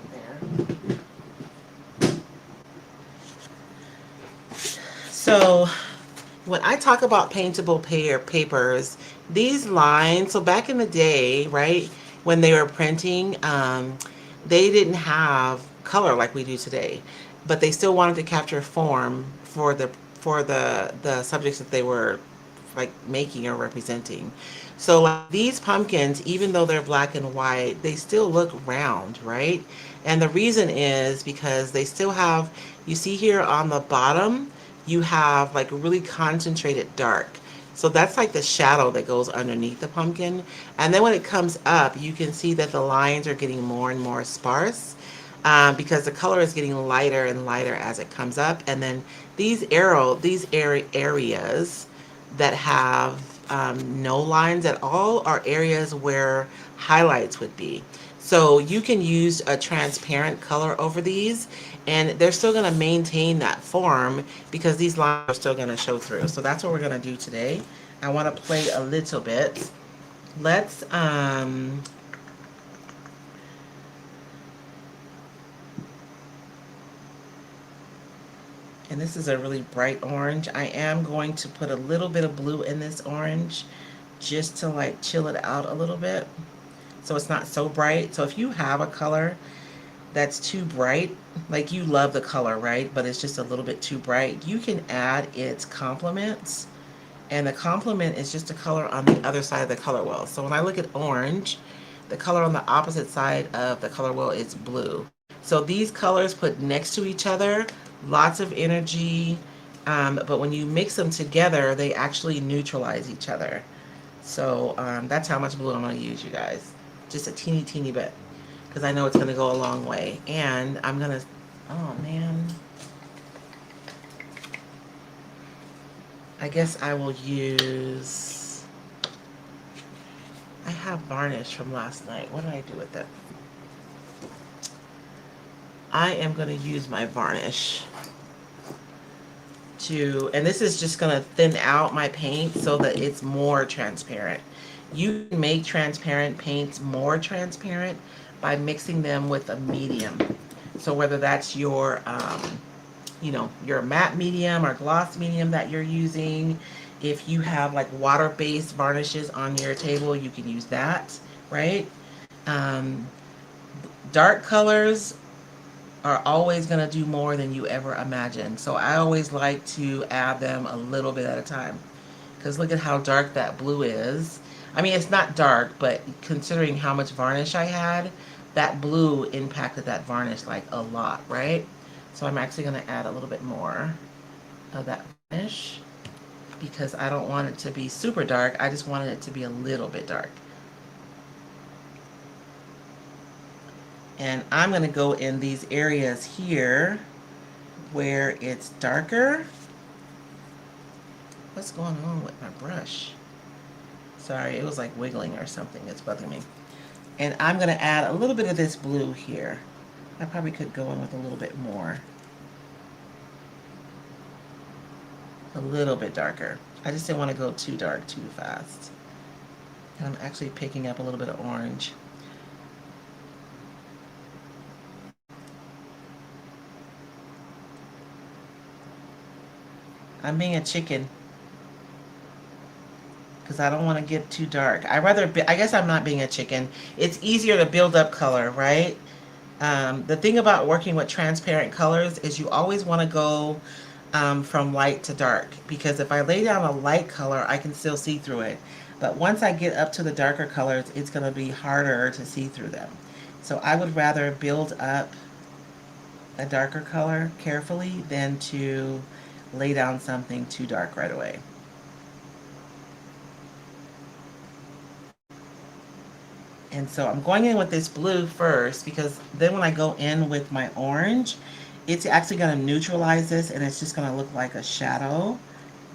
there. So when I talk about paintable papers, these lines, so back in the day, right, when they were printing, they didn't have color like we do today, but they still wanted to capture form for the subjects that they were like making or representing. So like these pumpkins, even though they're black and white, they still look round, right? And the reason is because they still have, you see here on the bottom, you have like really concentrated dark. So that's like the shadow that goes underneath the pumpkin. And then when it comes up, you can see that the lines are getting more and more sparse, because the color is getting lighter and lighter as it comes up. And then these areas that have no lines at all are areas where highlights would be. So you can use a transparent color over these, and they're still going to maintain that form because these lines are still going to show through. So that's what we're going to do today. I want to play a little bit. Let's and this is a really bright orange. I am going to put a little bit of blue in this orange just to like chill it out a little bit so it's not so bright. So if you have a color that's too bright, like you love the color, right? But it's just a little bit too bright, you can add its complements. And the complement is just a color on the other side of the color wheel. So when I look at orange, the color on the opposite side of the color wheel is blue. So these colors put next to each other, lots of energy, but when you mix them together, they actually neutralize each other. So that's how much blue I'm going to use, you guys. Just a teeny, teeny bit. Because I know it's going to go a long way. And I'm going to, oh man. I guess I will use, I have varnish from last night. What did I do with it? I am going to use my varnish to, and this is just going to thin out my paint so that it's more transparent. You can make transparent paints more transparent by mixing them with a medium. So whether that's your, your matte medium or gloss medium that you're using, if you have like water-based varnishes on your table, you can use that, right? Um, Dark colors are always going to do more than you ever imagined. So I always like to add them a little bit at a time. Because look at how dark that blue is. I mean, it's not dark, but considering how much varnish I had, that blue impacted that varnish like a lot, right? So I'm actually going to add a little bit more of that varnish because I don't want it to be super dark. I just wanted it to be a little bit dark. And I'm going to go in these areas here where it's darker. What's going on with my brush? Sorry, it was like wiggling or something. It's bugging me. And I'm going to add a little bit of this blue here. I probably could go in with a little bit more. A little bit darker. I just didn't want to go too dark too fast. And I'm actually picking up a little bit of orange. I'm being a chicken because I don't want to get too dark. I guess I'm not being a chicken. It's easier to build up color, right? The thing about working with transparent colors is you always want to go from light to dark, because if I lay down a light color, I can still see through it. But once I get up to the darker colors, it's going to be harder to see through them. So I would rather build up a darker color carefully than to lay down something too dark right away. And so I'm going in with this blue first because then when I go in with my orange, it's actually going to neutralize this and it's just going to look like a shadow,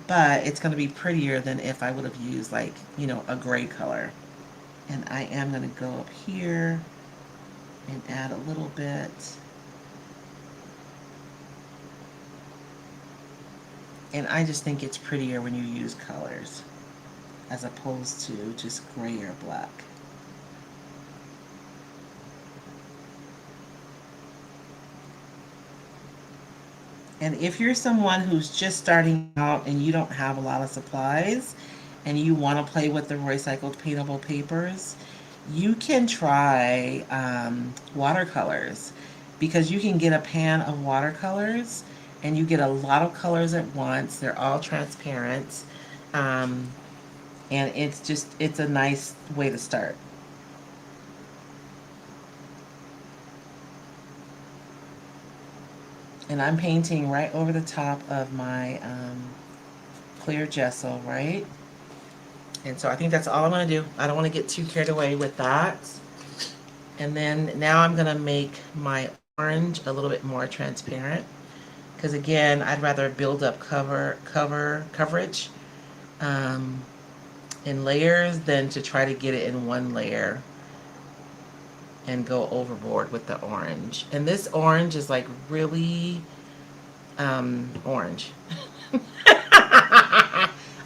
but it's going to be prettier than if I would have used like, a gray color. And I am going to go up here and add a little bit. And I just think it's prettier when you use colors as opposed to just gray or black. And if you're someone who's just starting out and you don't have a lot of supplies and you want to play with the Roycycled paintable papers, you can try watercolors, because you can get a pan of watercolors and you get a lot of colors at once. They're all transparent. Um, and it's a nice way to start. And I'm painting right over the top of my clear gesso, right? And so I think that's all I'm going to do. I don't want to get too carried away with that. And then now I'm going to make my orange a little bit more transparent. Because again, I'd rather build up coverage in layers than to try to get it in one layer. and go overboard with the orange. And this orange is like really orange.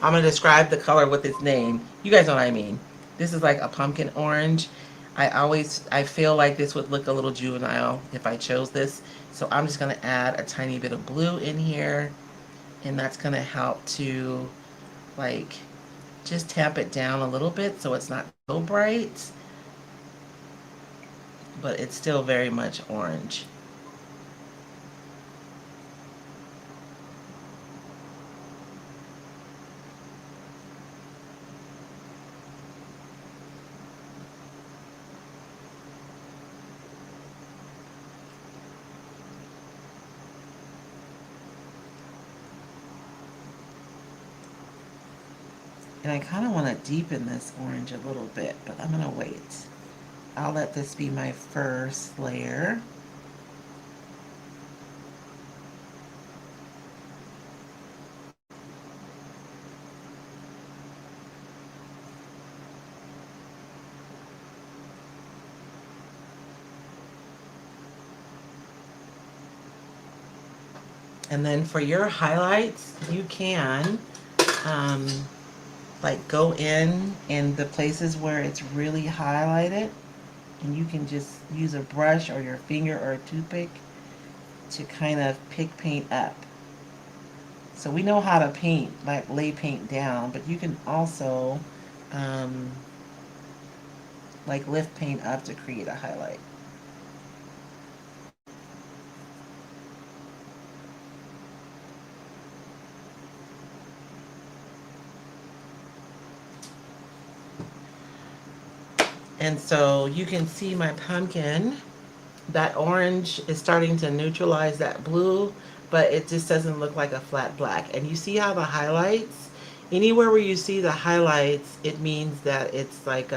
I'm gonna describe the color with its name. You guys know what I mean. This is like a pumpkin orange. I feel like this would look a little juvenile if I chose this. So I'm just gonna add a tiny bit of blue in here, and that's gonna help to like just tamp it down a little bit so it's not so bright, but it's still very much orange. And I kind of want to deepen this orange a little bit, but I'm going to wait. I'll let this be my first layer. And then for your highlights, you can um, like go in the places where it's really highlighted, and you can just use a brush or your finger or a toothpick to kind of pick paint up. So we know how to paint, like lay paint down, but you can also um, like lift paint up to create a highlight. And so you can see my pumpkin. That orange is starting to neutralize that blue, but it just doesn't look like a flat black. And you see how the highlights, anywhere where you see the highlights, it means that it's like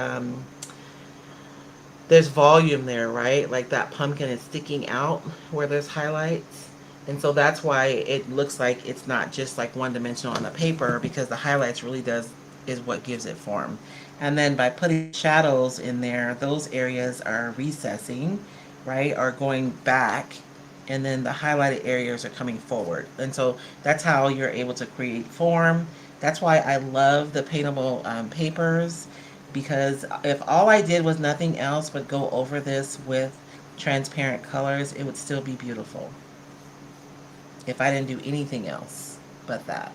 there's volume there, right? Like that pumpkin is sticking out where there's highlights. And so that's why it looks like it's not just like one dimensional on the paper, because the highlights really does is what gives it form. And then by putting shadows in there, those areas are recessing, right? Are going back, and then the highlighted areas are coming forward. And so that's how you're able to create form. That's why I love the paintable papers, because if all I did was nothing else but go over this with transparent colors, it would still be beautiful if I didn't do anything else but that.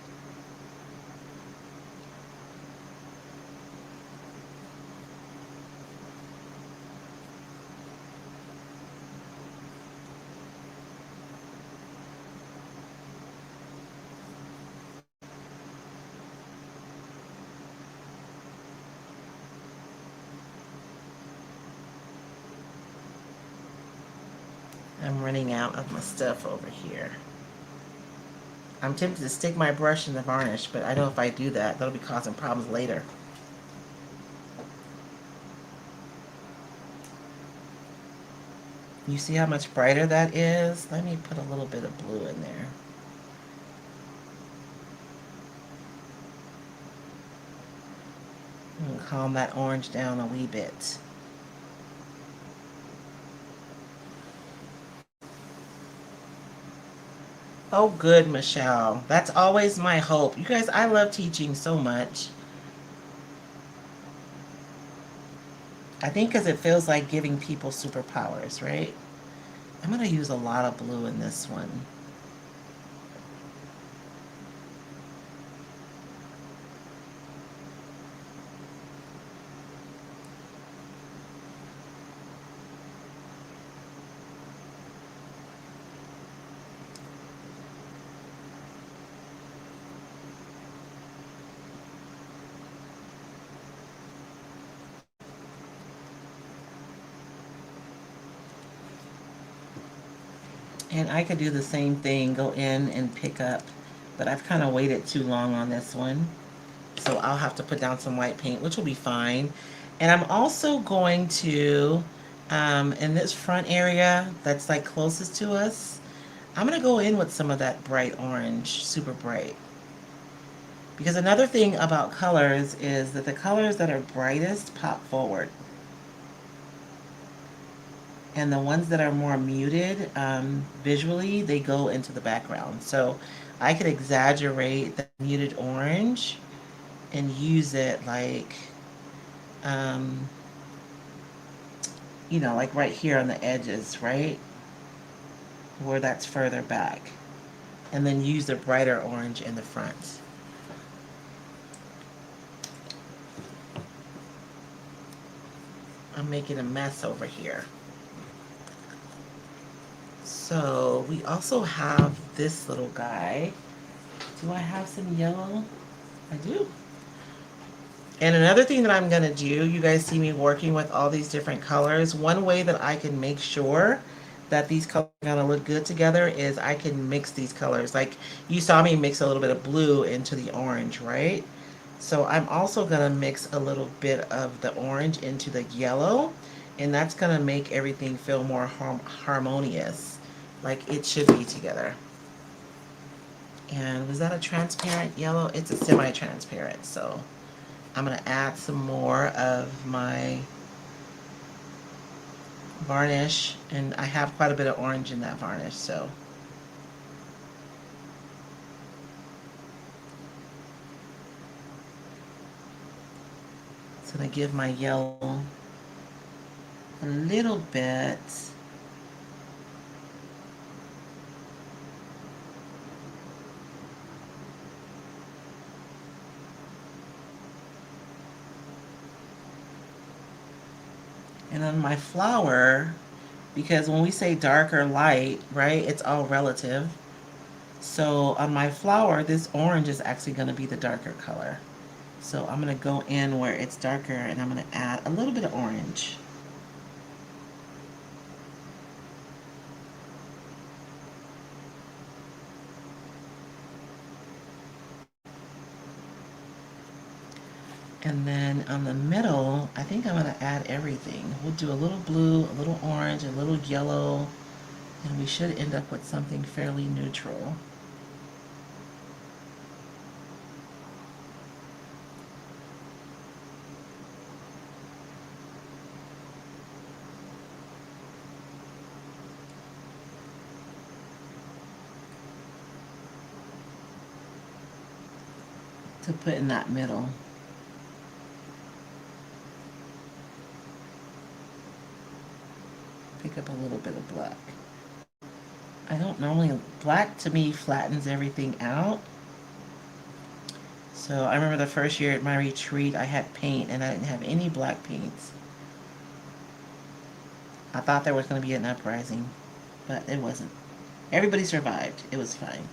I'm running out of my stuff over here. I'm tempted to stick my brush in the varnish, but I know if I do that, that'll be causing problems later. You see how much brighter that is? Let me put a little bit of blue in there. And calm that orange down a wee bit. Oh, good, Michelle. That's always my hope. You guys, I love teaching so much. I think because it feels like giving people superpowers, right? I'm going to use a lot of blue in this one. And I could do the same thing, go in and pick up, but I've kind of waited too long on this one. So I'll have to put down some white paint, which will be fine. And I'm also going to, in this front area that's like closest to us, I'm going to go in with some of that bright orange, super bright. Because another thing about colors is that the colors that are brightest pop forward. and the ones that are more muted visually, they go into the background. So I could exaggerate the muted orange and use it like, um, like right here on the edges, right? Where that's further back. And then use the brighter orange in the front. I'm making a mess over here. So we also have this little guy. Do I have some yellow? I do. And another thing that I'm going to do, you guys see me working with all these different colors. One way that I can make sure that these colors are going to look good together is I can mix these colors. Like you saw me mix a little bit of blue into the orange, right? So I'm also going to mix a little bit of the orange into the yellow, and that's going to make everything feel more harmonious, like it should be together. And was that a transparent yellow? It's a semi-transparent, so I'm going to add some more of my varnish, and I have quite a bit of orange in that varnish, so it's going to give my yellow a little bit. And on my flower, because when we say dark or light, right, it's all relative. So on my flower, this orange is actually going to be the darker color. So I'm going to go in where it's darker and I'm going to add a little bit of orange. And then on the middle, I think I'm going to add everything. We'll do a little blue, a little orange, a little yellow, and we should end up with something fairly neutral. To put in that middle. Pick up a little bit of black. I don't normally, black to me flattens everything out. So I remember the first year at my retreat, I had paint and I didn't have any black paints. I thought there was going to be an uprising, but it wasn't. Everybody survived. It was fine.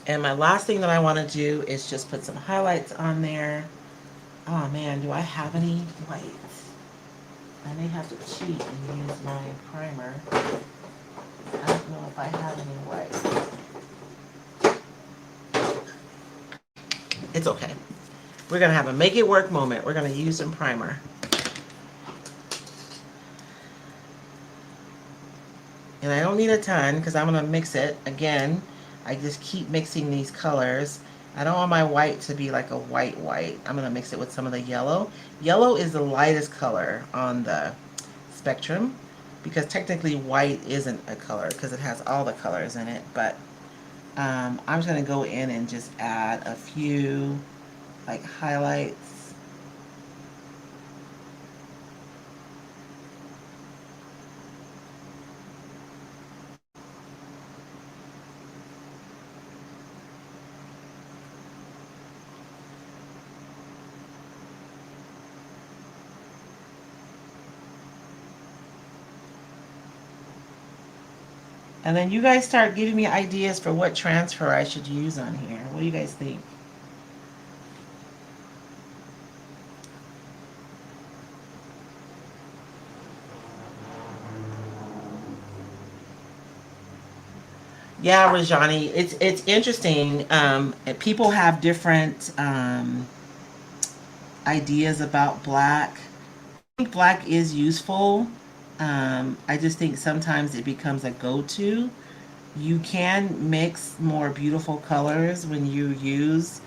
And my last thing that I want to do is just put some highlights on there. Oh man, do I have any white? I may have to cheat and use my primer. I don't know if I have any white. It's okay. We're going to have a make it work moment. We're going to use some primer. And I don't need a ton because I'm going to mix it. Again, I just keep mixing these colors. I don't want my white to be like a white white. I'm going to mix it with some of the yellow. Yellow is the lightest color on the spectrum because technically white isn't a color because it has all the colors in it. But I'm just going to go in and just add a few like highlights. And then you guys start giving me ideas for what transfer I should use on here. What do you guys think? Yeah, Rajani, it's interesting. People have different ideas about black. I think black is useful. I just think sometimes it becomes a go-to. You can mix more beautiful colors when you use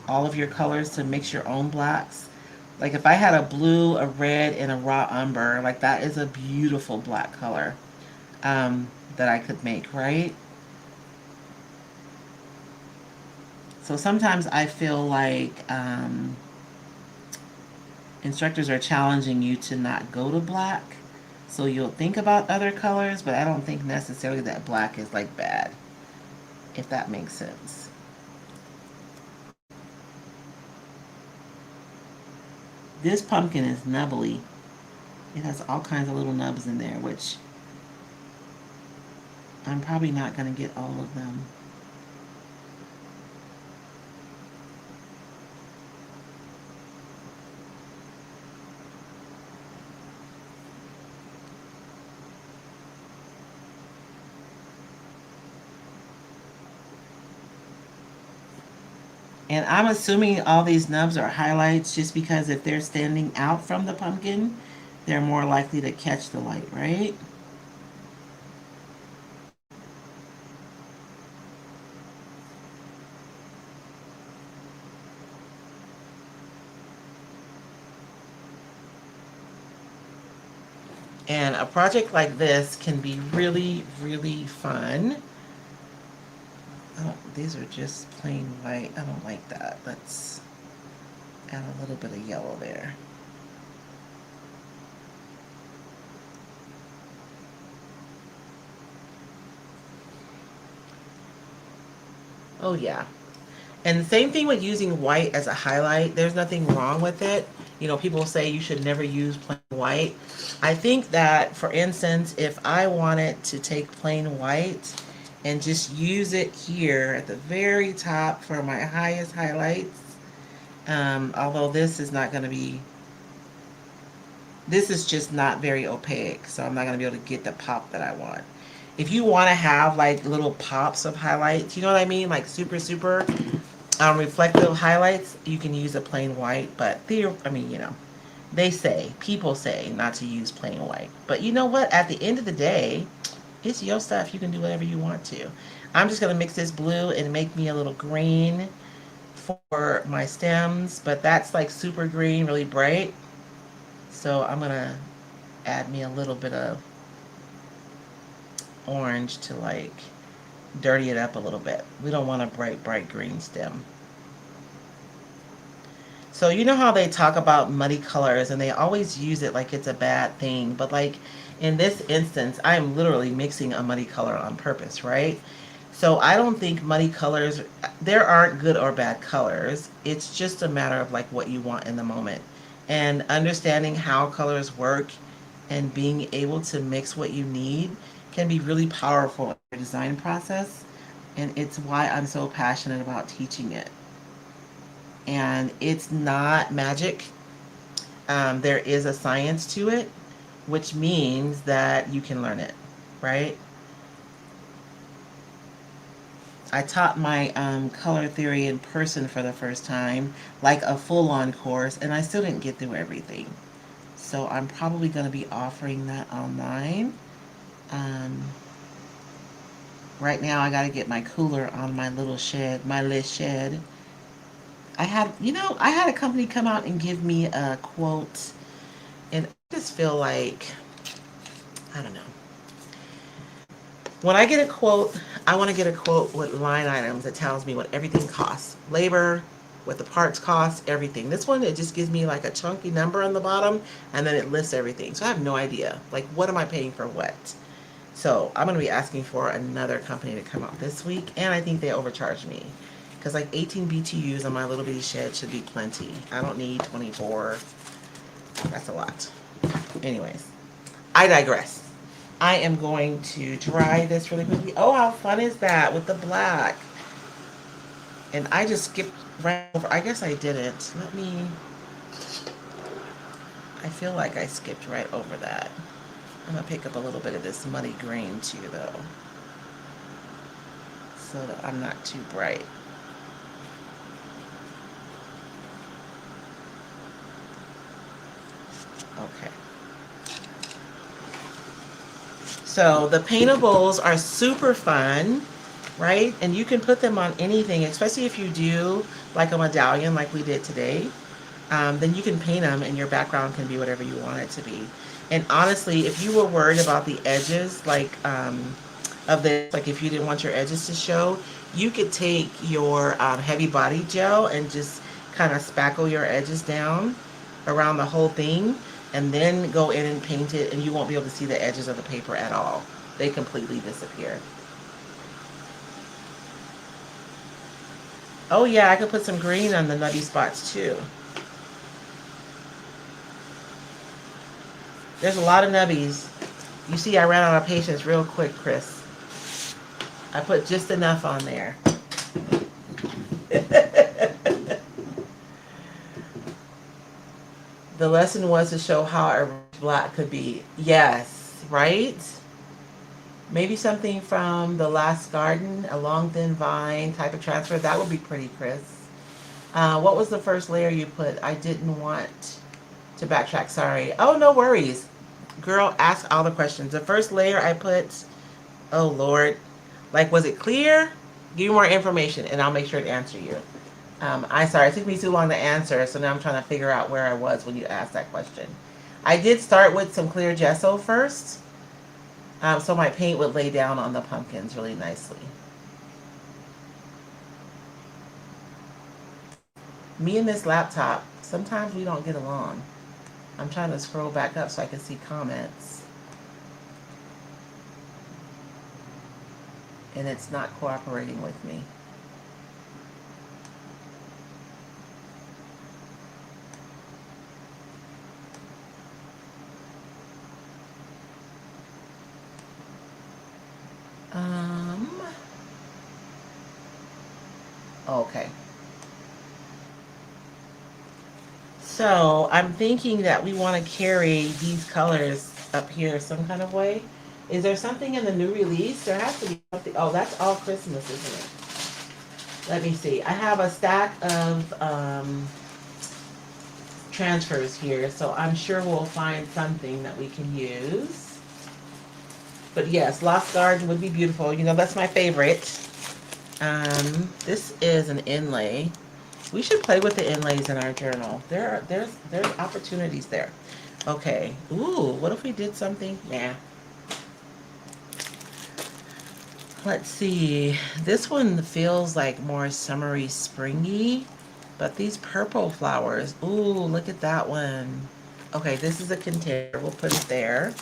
all of your colors to mix your own blacks. Like if I had a blue, a red, and a raw umber, like that is a beautiful black color that I could make, right? So sometimes I feel like instructors are challenging you to not go to black. So you'll think about other colors, but I don't think necessarily that black is like bad, if that makes sense. This pumpkin is nubbly. It has all kinds of little nubs in there, which I'm probably not going to get all of them. And I'm assuming all these nubs are highlights just because if they're standing out from the pumpkin, they're more likely to catch the light, right? And a project like this can be really, really fun. These are just plain white. I don't like that. Let's add a little bit of yellow there. Oh yeah. And the same thing with using white as a highlight. There's nothing wrong with it. You know, people say you should never use plain white. I think that, for instance, if I wanted to take plain white and just use it here at the very top for my highest highlights, although this is not going to be, this is just not very opaque, so I'm not going to be able to get the pop that I want. If you want to have like little pops of highlights, you know what I mean? Like super, super reflective highlights, you can use a plain white, but I mean, you know, people say not to use plain white. But you know what? At the end of the day, it's your stuff. You can do whatever you want to. I'm just going to mix this blue and make me a little green for my stems, but that's like super green, really bright. So I'm going to add me a little bit of orange to like dirty it up a little bit. We don't want a bright, bright green stem. So you know how they talk about muddy colors and they always use it like it's a bad thing, but like in this instance, I am literally mixing a muddy color on purpose, right? So I don't think muddy colors, there aren't good or bad colors. It's just a matter of like what you want in the moment. And understanding how colors work and being able to mix what you need can be really powerful in your design process. And it's why I'm so passionate about teaching it. And it's not magic. There is a science to it, which means that you can learn it, right? I taught my color theory in person for the first time, like a full-on course, and I still didn't get through everything. So I'm probably going to be offering that online. Um, right now, I got to get my cooler on my little shed, my list shed. I had a company come out and give me a quote, and I just feel like, I don't know. When I get a quote, I want to get a quote with line items that tells me what everything costs. Labor, what the parts cost, everything. This one, it just gives me like a chunky number on the bottom, and then it lists everything. So I have no idea. Like, what am I paying for what? So I'm going to be asking for another company to come out this week, and I think they overcharged me. Because like 18 BTUs on my little bitty shed should be plenty. I don't need 24. That's a lot. Anyways, I digress. I am going to dry this really quickly. Oh, how fun is that with the black? And I just skipped right over. I guess I didn't. I feel like I skipped right over that. I'm going to pick up a little bit of this muddy green too, though, so that I'm not too bright. Okay. So the paintables are super fun, right? And you can put them on anything, especially if you do like a medallion like we did today. then you can paint them and your background can be whatever you want it to be. And honestly, if you were worried about the edges, of this, like if you didn't want your edges to show, you could take your heavy body gel and just kind of spackle your edges down around the whole thing and then go in and paint it, and you won't be able to see the edges of the paper at all. They completely disappear. Oh yeah, I could put some green on the nubby spots too. There's a lot of nubbies. You see, I ran out of patience real quick, Chris. I put just enough on there. The lesson was to show how a black could be. Yes, right? Maybe something from The Last Garden, a long thin vine type of transfer. That would be pretty, Chris. What was the first layer you put? I didn't want to backtrack. Sorry. Oh, no worries. Girl, ask all the questions. The first layer I put, oh, Lord. Like, was it clear? Give me more information, and I'll make sure to answer you. I'm sorry, it took me too long to answer, so now I'm trying to figure out where I was when you asked that question. I did start with some clear gesso first, so my paint would lay down on the pumpkins really nicely. Me and this laptop, sometimes we don't get along. I'm trying to scroll back up so I can see comments, and it's not cooperating with me. Okay. So I'm thinking that we want to carry these colors up here some kind of way. Is there something in the new release? There has to be something. Oh, that's all Christmas, isn't it? Let me see. I have a stack of transfers here, so I'm sure we'll find something that we can use. But yes, Lost Garden would be beautiful. You know, that's my favorite. This is an inlay. We should play with the inlays in our journal. There's opportunities there. Okay. Ooh, what if we did something? Nah. Let's see. This one feels like more summery, springy, but these purple flowers. Ooh, look at that one. Okay, this is a contender. We'll put it there.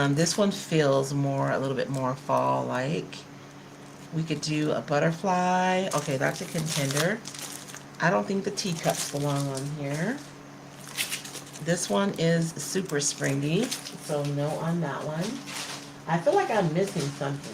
This one feels more, a little bit more fall-like. We could do a butterfly. Okay, that's a contender. I don't think the teacups belong on here. This one is super springy, so no on that one. I feel like I'm missing something.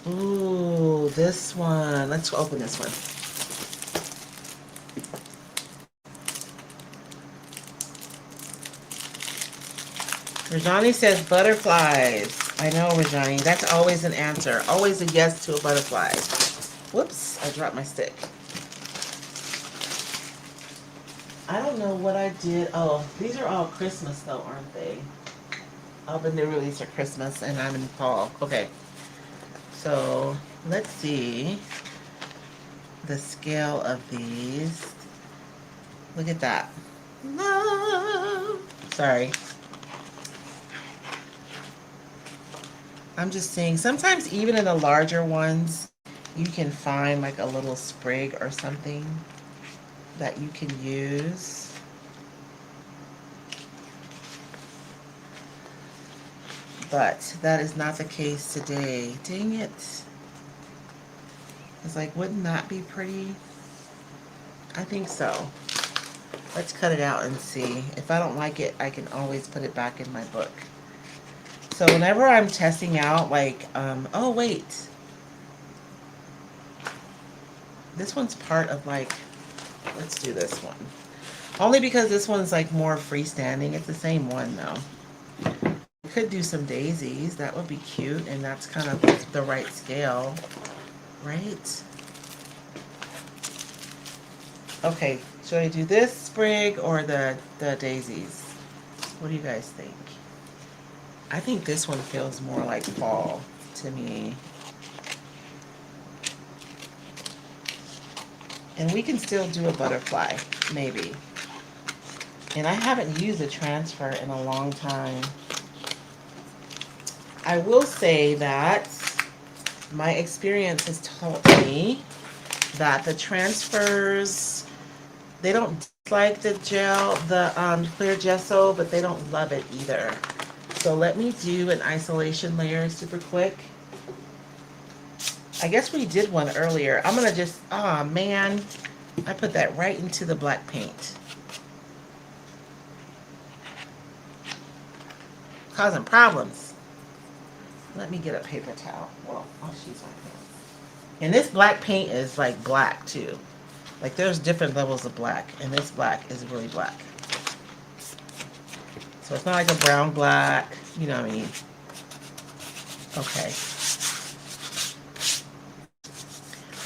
Ooh, this one. Let's open this one. Rajani says butterflies. I know, Rajani. That's always an answer. Always a yes to a butterfly. Whoops, I dropped my stick. I don't know what I did. Oh, these are all Christmas though, aren't they? All the new release are Christmas and I'm in fall. Okay. So let's see the scale of these. Look at that. No. Sorry. I'm just saying, sometimes even in the larger ones, you can find like a little sprig or something that you can use. But that is not the case today. Dang it. It's like, wouldn't that be pretty? I think so. Let's cut it out and see. If I don't like it, I can always put it back in my book. So whenever I'm testing out, like, oh wait. This one's part of like, let's do this one. Only because this one's like more freestanding. It's the same one though. We could do some daisies. That would be cute, and that's kind of the right scale, right? Okay, Should I do this sprig or the daisies? What do you guys think? I think this one feels more like fall to me. And we can still do a butterfly, maybe. And I haven't used a transfer in a long time. I will say that my experience has taught me that the transfers, they don't dislike the gel, the clear gesso, but they don't love it either. So let me do an isolation layer super quick. I guess we did one earlier. I'm gonna just, ah man, I put that right into the black paint. Causing problems. Let me get a paper towel. Well, I'll use my hands. And this black paint is like black too. Like there's different levels of black, and this black is really black. So it's not like a brown black, you know what I mean? Okay.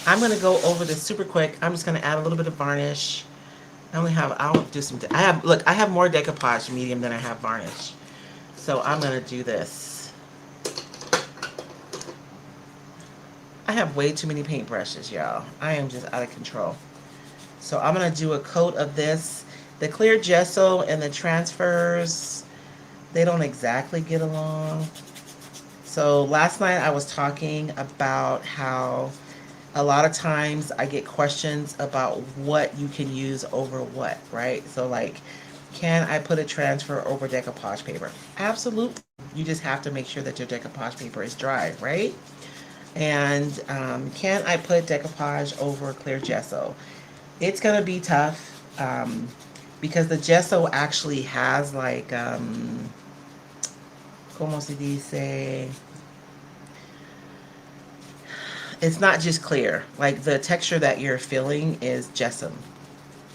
I'm gonna go over this super quick. I'm just gonna add a little bit of varnish. I'll do some, look, I have more decoupage medium than I have varnish. So I'm gonna do this. I have way too many paintbrushes, y'all. I am just out of control. So I'm gonna do a coat of this. The clear gesso and the transfers, they don't exactly get along. So last night I was talking about how a lot of times I get questions about what you can use over what, right? So like, can I put a transfer over decoupage paper? Absolutely. You just have to make sure that your decoupage paper is dry, right? And can I put decoupage over clear gesso? It's gonna be tough because the gesso actually has like, como se dice? It's not just clear. Like the texture that you're feeling is gesso,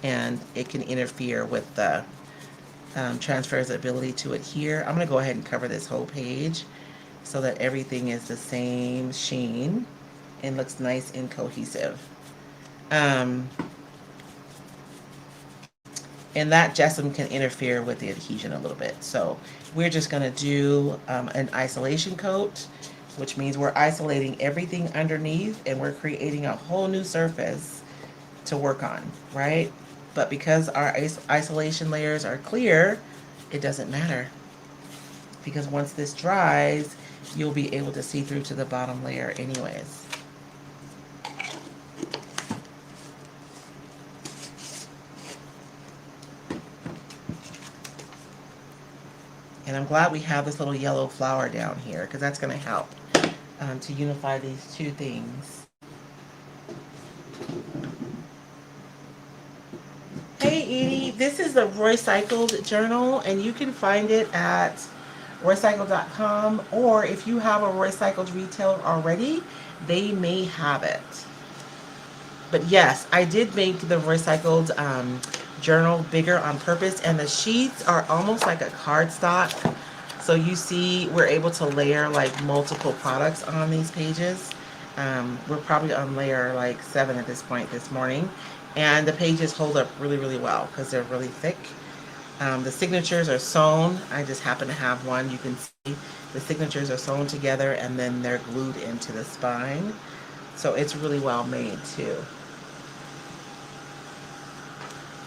and it can interfere with the transfer's ability to adhere. I'm gonna go ahead and cover this whole page so that everything is the same sheen and looks nice and cohesive. Um, and that gesso can interfere with the adhesion a little bit. So we're just gonna do an isolation coat, which means we're isolating everything underneath and we're creating a whole new surface to work on, right? But because our isolation layers are clear, it doesn't matter. Because once this dries, you'll be able to see through to the bottom layer anyways. And I'm glad we have this little yellow flower down here because that's going to help to unify these two things. Hey Edie, this is the Roycycled Journal, and you can find it at roycycled.com, or if you have a Roycycled retailer already, they may have it. But yes, I did make the Roycycled journal bigger on purpose, and the sheets are almost like a cardstock. So you see we're able to layer like multiple products on these pages. We're probably on layer like 7 at this point this morning. And the pages hold up really, really well because they're really thick. The signatures are sewn. I just happen to have one. You can see the signatures are sewn together and then they're glued into the spine. So it's really well made too.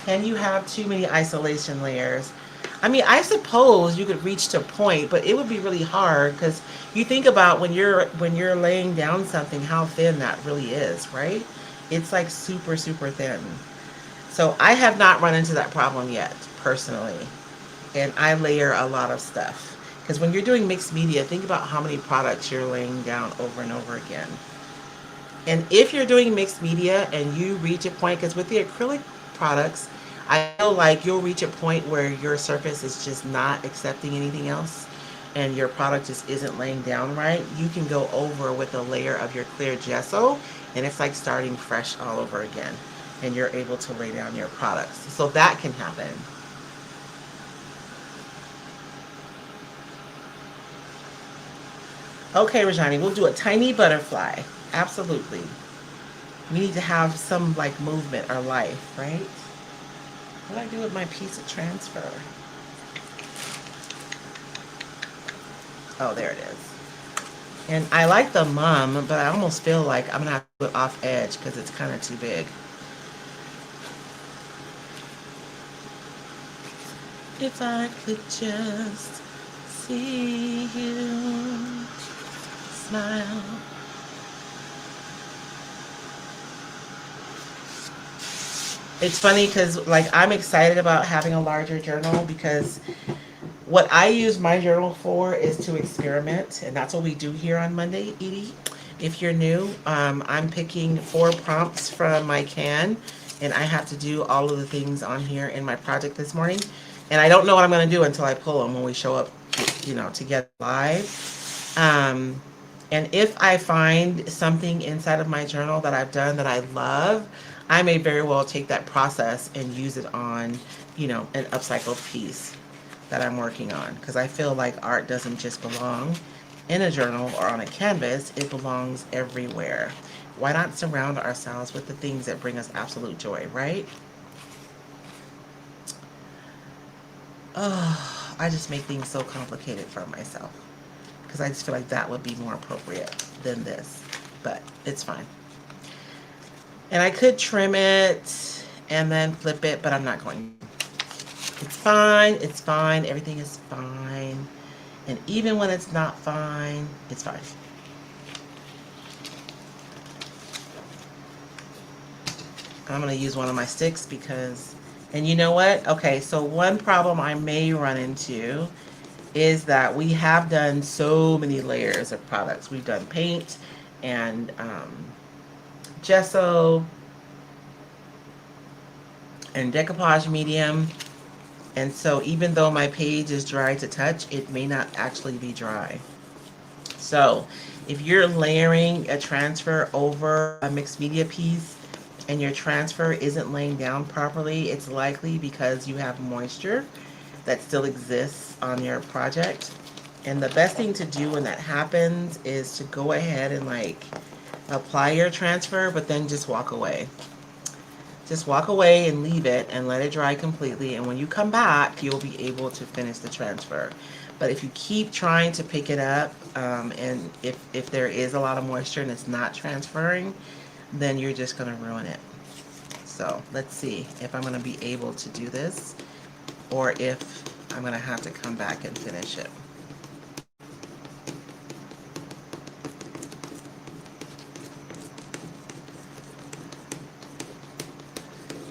Can you have too many isolation layers? I mean, I suppose you could reach to a point, but it would be really hard because you think about when you're laying down something, how thin that really is, right? It's like super, super thin. So I have not run into that problem yet, personally. And I layer a lot of stuff. Because when you're doing mixed media, think about how many products you're laying down over and over again. And if you're doing mixed media and you reach a point, because with the acrylic products, I feel like you'll reach a point where your surface is just not accepting anything else and your product just isn't laying down right, you can go over with a layer of your clear gesso and it's like starting fresh all over again and you're able to lay down your products. So that can happen. Okay, Rajani, we'll do a tiny butterfly. Absolutely. We need to have some like movement or life, right? What do I do with my piece of transfer? Oh, there it is. And I like the mum, but I almost feel like I'm gonna have to do it off edge because it's kind of too big. If I could just see you smile. It's funny because like I'm excited about having a larger journal because what I use my journal for is to experiment, and that's what we do here on Monday, Edie. If you're new, I'm picking 4 prompts from my can, and I have to do all of the things on here in my project this morning. And I don't know what I'm going to do until I pull them when we show up, together live. And if I find something inside of my journal that I've done that I love, I may very well take that process and use it on, an upcycled piece that I'm working on. Because I feel like art doesn't just belong in a journal or on a canvas, it belongs everywhere. Why not surround ourselves with the things that bring us absolute joy, right? Oh, I just make things so complicated for myself because I just feel like that would be more appropriate than this, but it's fine. And I could trim it and then flip it, but I'm not going. It's fine, it's fine, everything is fine. And even when it's not fine, it's fine. I'm going to use one of my sticks because, and you know what? Okay, so one problem I may run into is that we have done so many layers of products. We've done paint and gesso and decoupage medium. And so even though my page is dry to touch, it may not actually be dry. So if you're layering a transfer over a mixed media piece and your transfer isn't laying down properly, it's likely because you have moisture that still exists on your project. And the best thing to do when that happens is to go ahead and like apply your transfer, but then just walk away. Just walk away and leave it and let it dry completely. And when you come back, you'll be able to finish the transfer. But if you keep trying to pick it up, and if there is a lot of moisture and it's not transferring, then you're just going to ruin it. So let's see if I'm going to be able to do this or if I'm going to have to come back and finish it.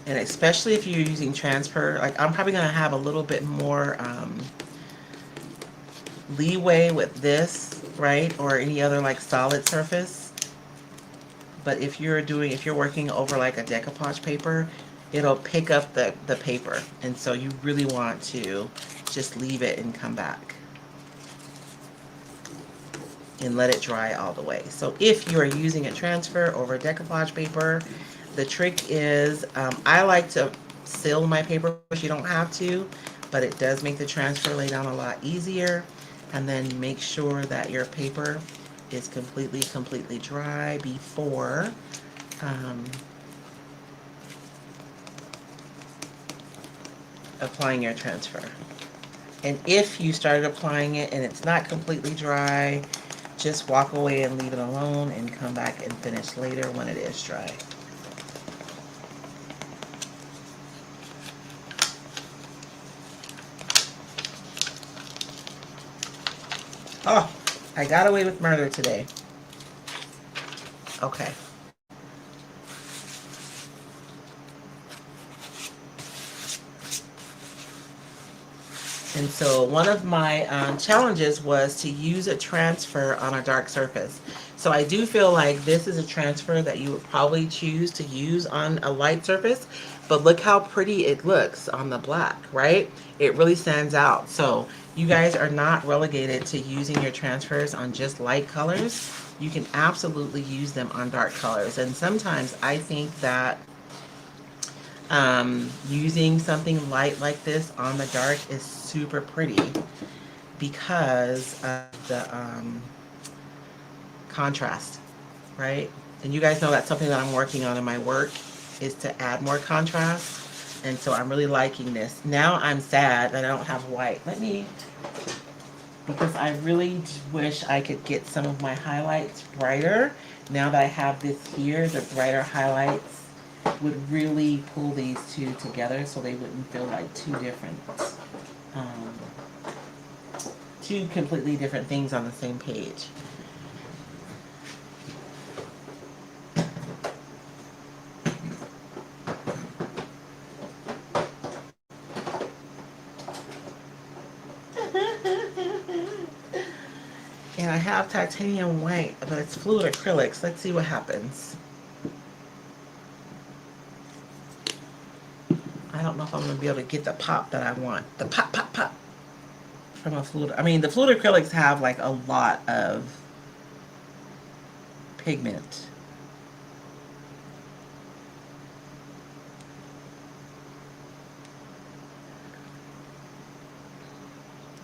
And especially if you're using transfer, like I'm probably going to have a little bit more leeway with this, right? Or any other like solid surface. But if you're working over like a decoupage paper, it'll pick up the paper. And so you really want to just leave it and come back and let it dry all the way. So if you are using a transfer over decoupage paper, the trick is I like to seal my paper, but you don't have to, but it does make the transfer lay down a lot easier. And then make sure that your paper is completely dry before um, applying your transfer. And if you started applying it and it's not completely dry, just walk away and leave it alone and come back and finish later when it is dry. Oh, I got away with murder today. Okay. And so one of my challenges was to use a transfer on a dark surface. So I do feel like this is a transfer that you would probably choose to use on a light surface, but look how pretty it looks on the black, right? It really stands out. So you guys are not relegated to using your transfers on just light colors. You can absolutely use them on dark colors. And sometimes I think that using something light like this on the dark is super pretty because of the contrast, right? And you guys know that's something that I'm working on in my work is to add more contrast. And so I'm really liking this. Now I'm sad that I don't have white. Let me, because I really wish I could get some of my highlights brighter. Now that I have this here, the brighter highlights would really pull these two together so they wouldn't feel like two different, um, two completely different things on the same page. And I have titanium white, but it's fluid acrylics. Let's see what happens. I don't know if I'm going to be able to get the pop that I want. The pop, pop, pop from a fluid. I mean, the fluid acrylics have like a lot of pigment.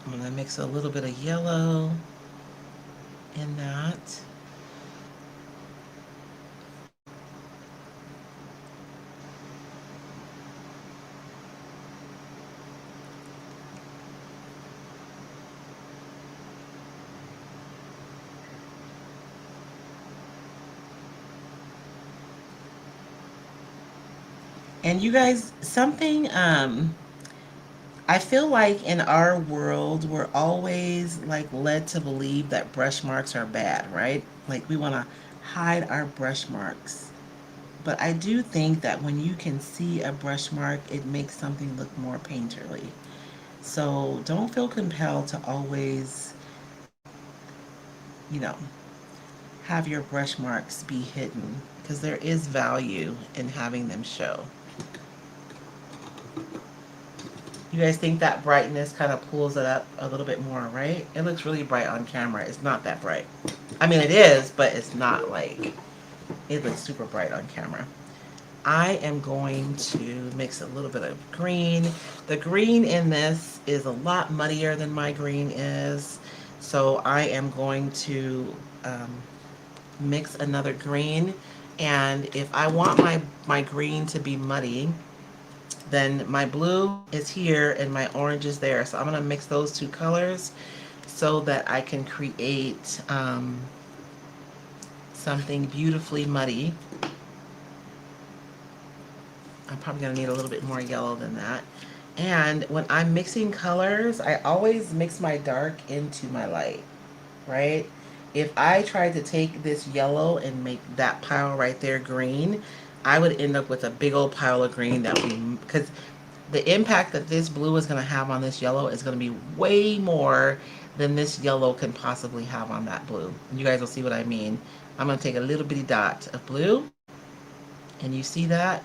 I'm going to mix a little bit of yellow in that. And you guys, something, I feel like in our world, we're always like led to believe that brush marks are bad, right? Like we want to hide our brush marks. But I do think that when you can see a brush mark, it makes something look more painterly. So don't feel compelled to always, you know, have your brush marks be hidden because there is value in having them show. You guys think that brightness kind of pulls it up a little bit more, right? It looks really bright on camera. It's not that bright. I mean, it is, but it's not like, it looks super bright on camera. I am going to mix a little bit of green. The green in this is a lot muddier than my green is. So I am going to mix another green. And if I want my green to be muddy, then my blue is here and my orange is there. So I'm going to mix those two colors so that I can create something beautifully muddy. I'm probably going to need a little bit more yellow than that. And when I'm mixing colors, I always mix my dark into my light, right? If I tried to take this yellow and make that pile right there green, I would end up with a big old pile of green that would be, because the impact that this blue is going to have on this yellow is going to be way more than this yellow can possibly have on that blue. And you guys will see what I mean. I'm going to take a little bitty dot of blue, and you see that?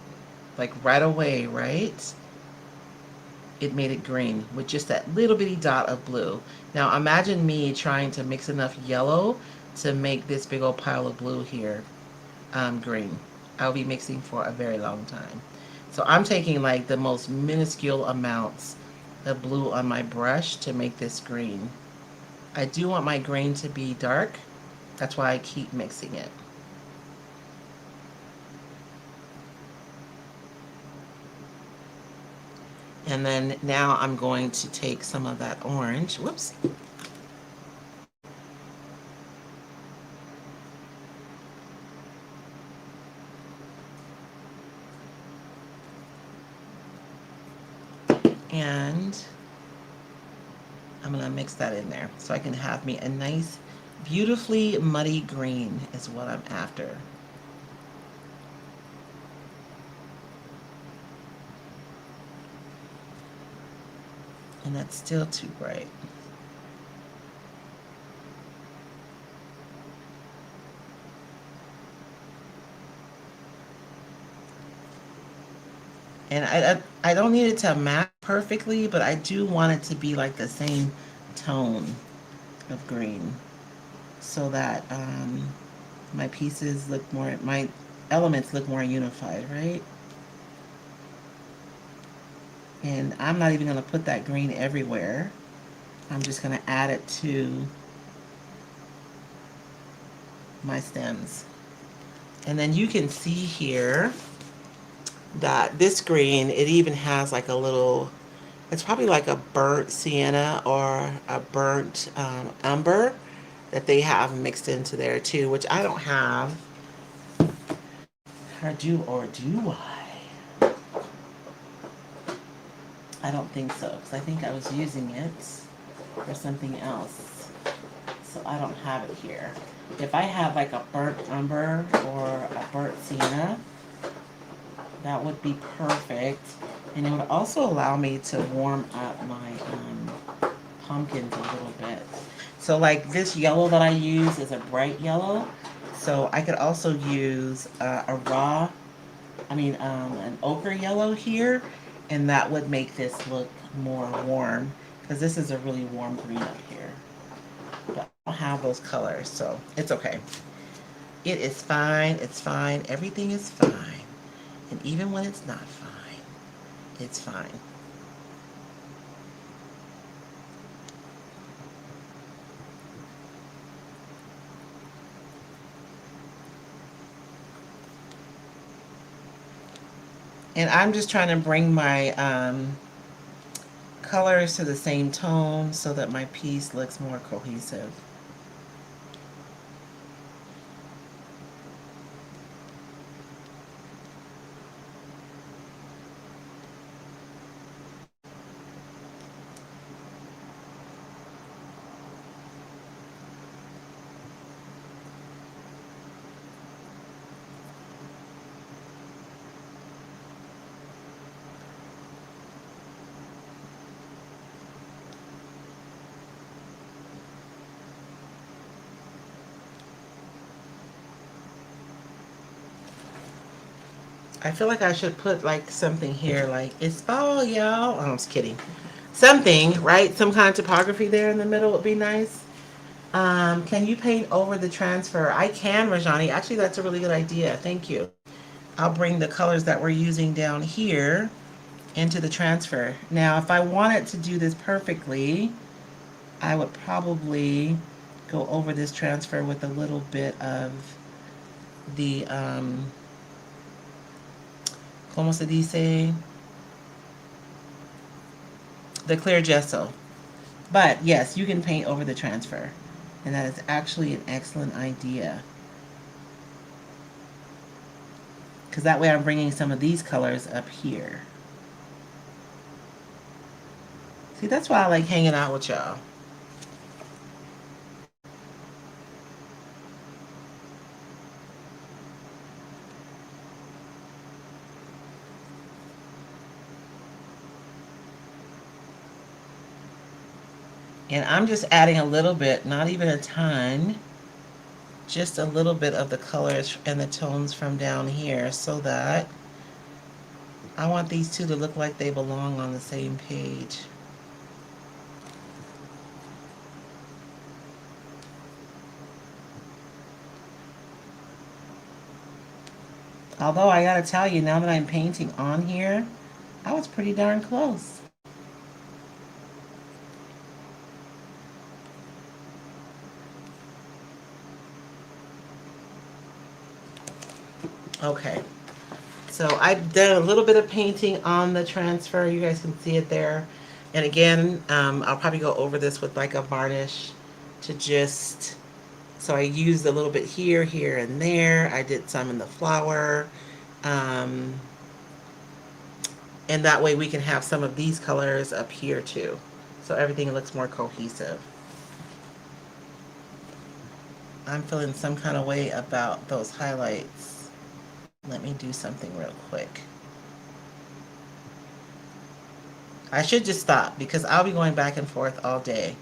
Like right away, right? It made it green with just that little bitty dot of blue. Now imagine me trying to mix enough yellow to make this big old pile of blue here green. I'll be mixing for a very long time. So I'm taking like the most minuscule amounts of blue on my brush to make this green. I do want my green to be dark. That's why I keep mixing it. And then now I'm going to take some of that orange. Whoops. And I'm going to mix that in there so I can have me a nice, beautifully muddy green is what I'm after. And that's still too bright. And I don't need it to match perfectly, but I do want it to be like the same tone of green so that my pieces look more, my elements look more unified, right? And I'm not even going to put that green everywhere. I'm just going to add it to my stems. And then you can see here that this green, it even has like a little, it's probably like a burnt sienna or a burnt umber that they have mixed into there too, which I don't have. Or do I? I don't think so, because I think I was using it for something else. So I don't have it here. If I have like a burnt umber or a burnt sienna, that would be perfect. And it would also allow me to warm up my pumpkins a little bit. So like this yellow that I use is a bright yellow. So I could also use an ochre yellow here, and that would make this look more warm because this is a really warm green up here. But I don't have those colors, so it's okay. It is fine. It's fine. Everything is fine. And even when it's not fine, it's fine. And I'm just trying to bring my colors to the same tone so that my piece looks more cohesive. I feel like I should put like something here, like it's fall, y'all. Oh, I'm just kidding. Something, right? Some kind of typography there in the middle would be nice. Can you paint over the transfer? I can, Rajani. Actually, that's a really good idea. Thank you. I'll bring the colors that we're using down here into the transfer. Now, if I wanted to do this perfectly, I would probably go over this transfer with a little bit of the, como se dice? The clear gesso. But yes, you can paint over the transfer. And that is actually an excellent idea. Because that way I'm bringing some of these colors up here. See, that's why I like hanging out with y'all. And I'm just adding a little bit, not even a ton, just a little bit of the colors and the tones from down here so that I want these two to look like they belong on the same page. Although I gotta tell you, now that I'm painting on here, I was pretty darn close. Okay, so I've done a little bit of painting on the transfer. You guys can see it there. And again, I'll probably go over this with like a varnish to just, so I used a little bit here, here, and there. I did some in the flower. Um, and that way we can have some of these colors up here too. So everything looks more cohesive. I'm feeling some kind of way about those highlights. Let me do something real quick. I should just stop because I'll be going back and forth all day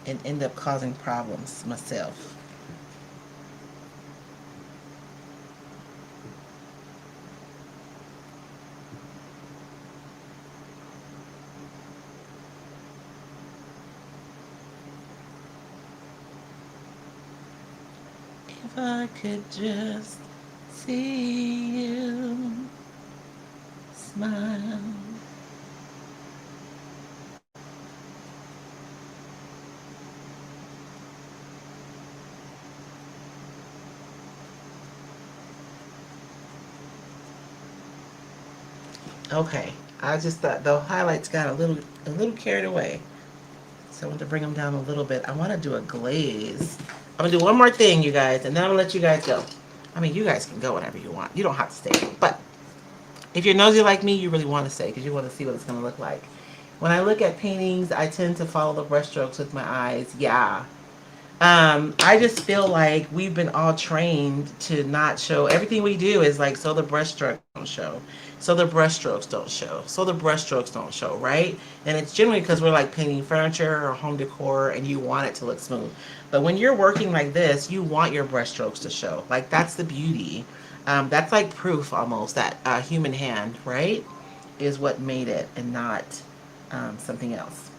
and end up causing problems myself. If I could just see you smile. Okay. I just thought the highlights got a little carried away. So I want to bring them down a little bit. I want to do a glaze. I'm gonna do one more thing, you guys, and then I'm gonna let you guys go. I mean, you guys can go whenever you want. You don't have to stay. But if you're nosy like me, you really want to stay because you want to see what it's gonna look like. When I look at paintings, I tend to follow the brushstrokes with my eyes. Yeah, I just feel like we've been all trained to not show. Everything we do is like, so the brushstrokes don't show, so the brushstrokes don't show, so the brushstrokes don't show, right? And it's generally because we're like painting furniture or home decor and you want it to look smooth. But when you're working like this, you want your brushstrokes to show. Like, that's the beauty. That's like proof almost that human hand, right, is what made it and not something else.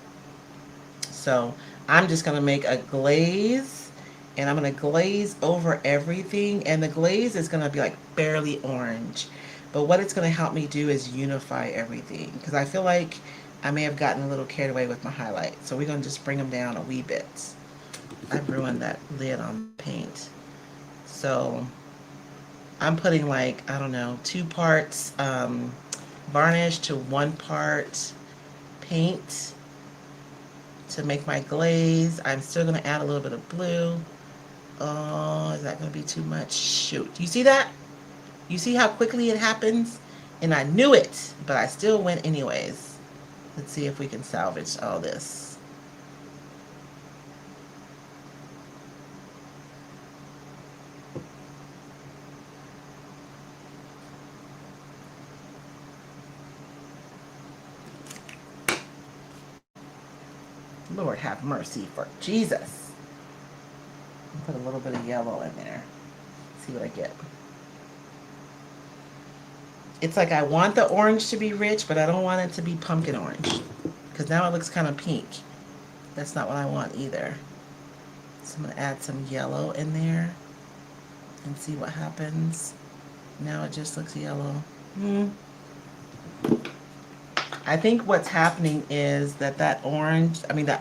So I'm just going to make a glaze and I'm going to glaze over everything. And the glaze is going to be like barely orange. But what it's going to help me do is unify everything. Because I feel like I may have gotten a little carried away with my highlight. So we're going to just bring them down a wee bit. I've ruined that lid on the paint. So I'm putting like, I don't know, 2 parts varnish to 1 part paint to make my glaze. I'm still going to add a little bit of blue. Oh, is that going to be too much? Shoot. You see that? You see how quickly it happens? And I knew it, but I still went anyways. Let's see if we can salvage all this. Lord have mercy for Jesus. Put a little bit of yellow in there. See what I get. It's like I want the orange to be rich, but I don't want it to be pumpkin orange. Because now it looks kind of pink. That's not what I want either. So I'm going to add some yellow in there and see what happens. Now it just looks yellow. I think what's happening is that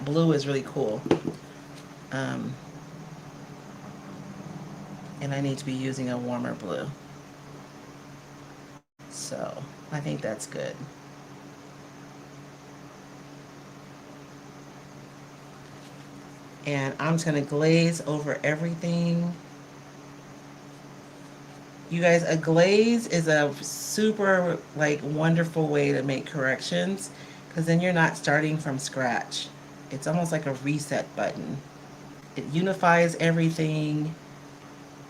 blue is really cool. Um, and I need to be using a warmer blue. So I think that's good. And I'm just going to glaze over everything. You guys, a glaze is a super like wonderful way to make corrections because then you're not starting from scratch. It's almost like a reset button. It unifies everything.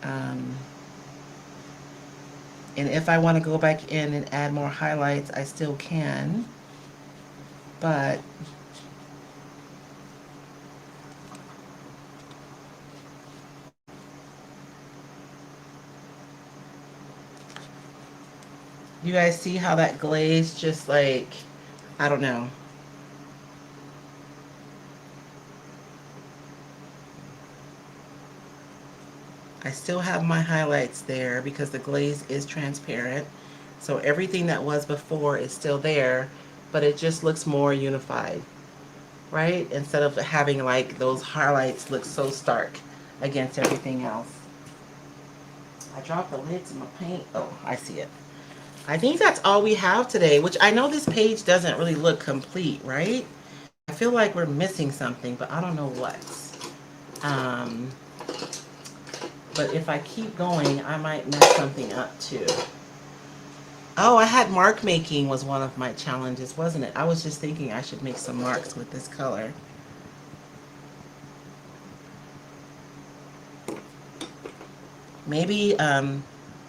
Um, and if I want to go back in and add more highlights, I still can. But you guys see how that glaze just like, I don't know. I still have my highlights there because the glaze is transparent. So everything that was before is still there, but it just looks more unified, right? Instead of having like those highlights look so stark against everything else. I dropped the lids in my paint. Oh, I see it. I think that's all we have today, which I know this page doesn't really look complete, right? I feel like we're missing something, but I don't know what. Um, but if I keep going, I might mess something up too. Oh, I had mark making was one of my challenges, wasn't it? I was just thinking I should make some marks with this color. Maybe,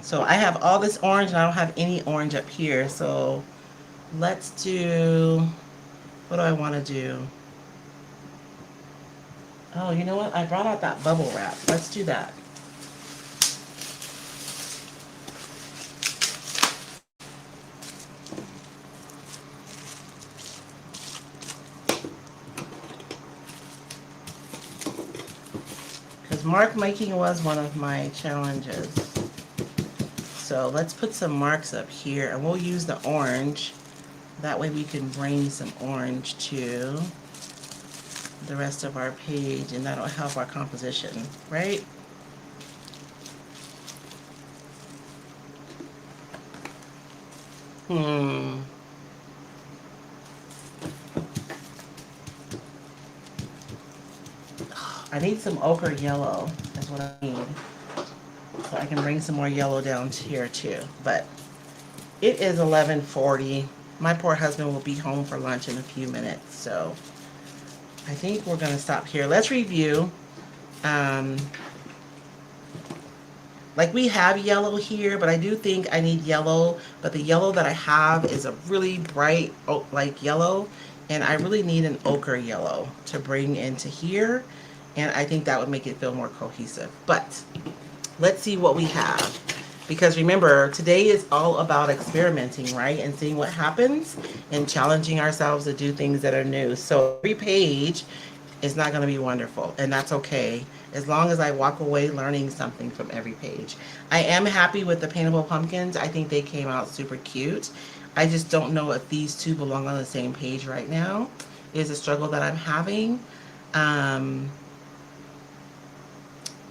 so I have all this orange and I don't have any orange up here. So let's do, what do I want to do? Oh, you know what? I brought out that bubble wrap. Let's do that. Because mark making was one of my challenges. So let's put some marks up here and we'll use the orange. That way we can bring some orange to the rest of our page and that'll help our composition, right? I need some ochre yellow is what I need. So I can bring some more yellow down here too. But it is 11:40. My poor husband will be home for lunch in a few minutes. So I think we're going to stop here. Let's review. Um, like we have yellow here, but I do think I need yellow. But the yellow that I have is a really bright like yellow. And I really need an ochre yellow to bring into here. And I think that would make it feel more cohesive. But let's see what we have. Because remember, today is all about experimenting, right? And seeing what happens and challenging ourselves to do things that are new. So every page is not going to be wonderful, and that's okay. As long as I walk away learning something from every page. I am happy with the paintable pumpkins. I think they came out super cute. I just don't know if these two belong on the same page right now. It is a struggle that I'm having. Um,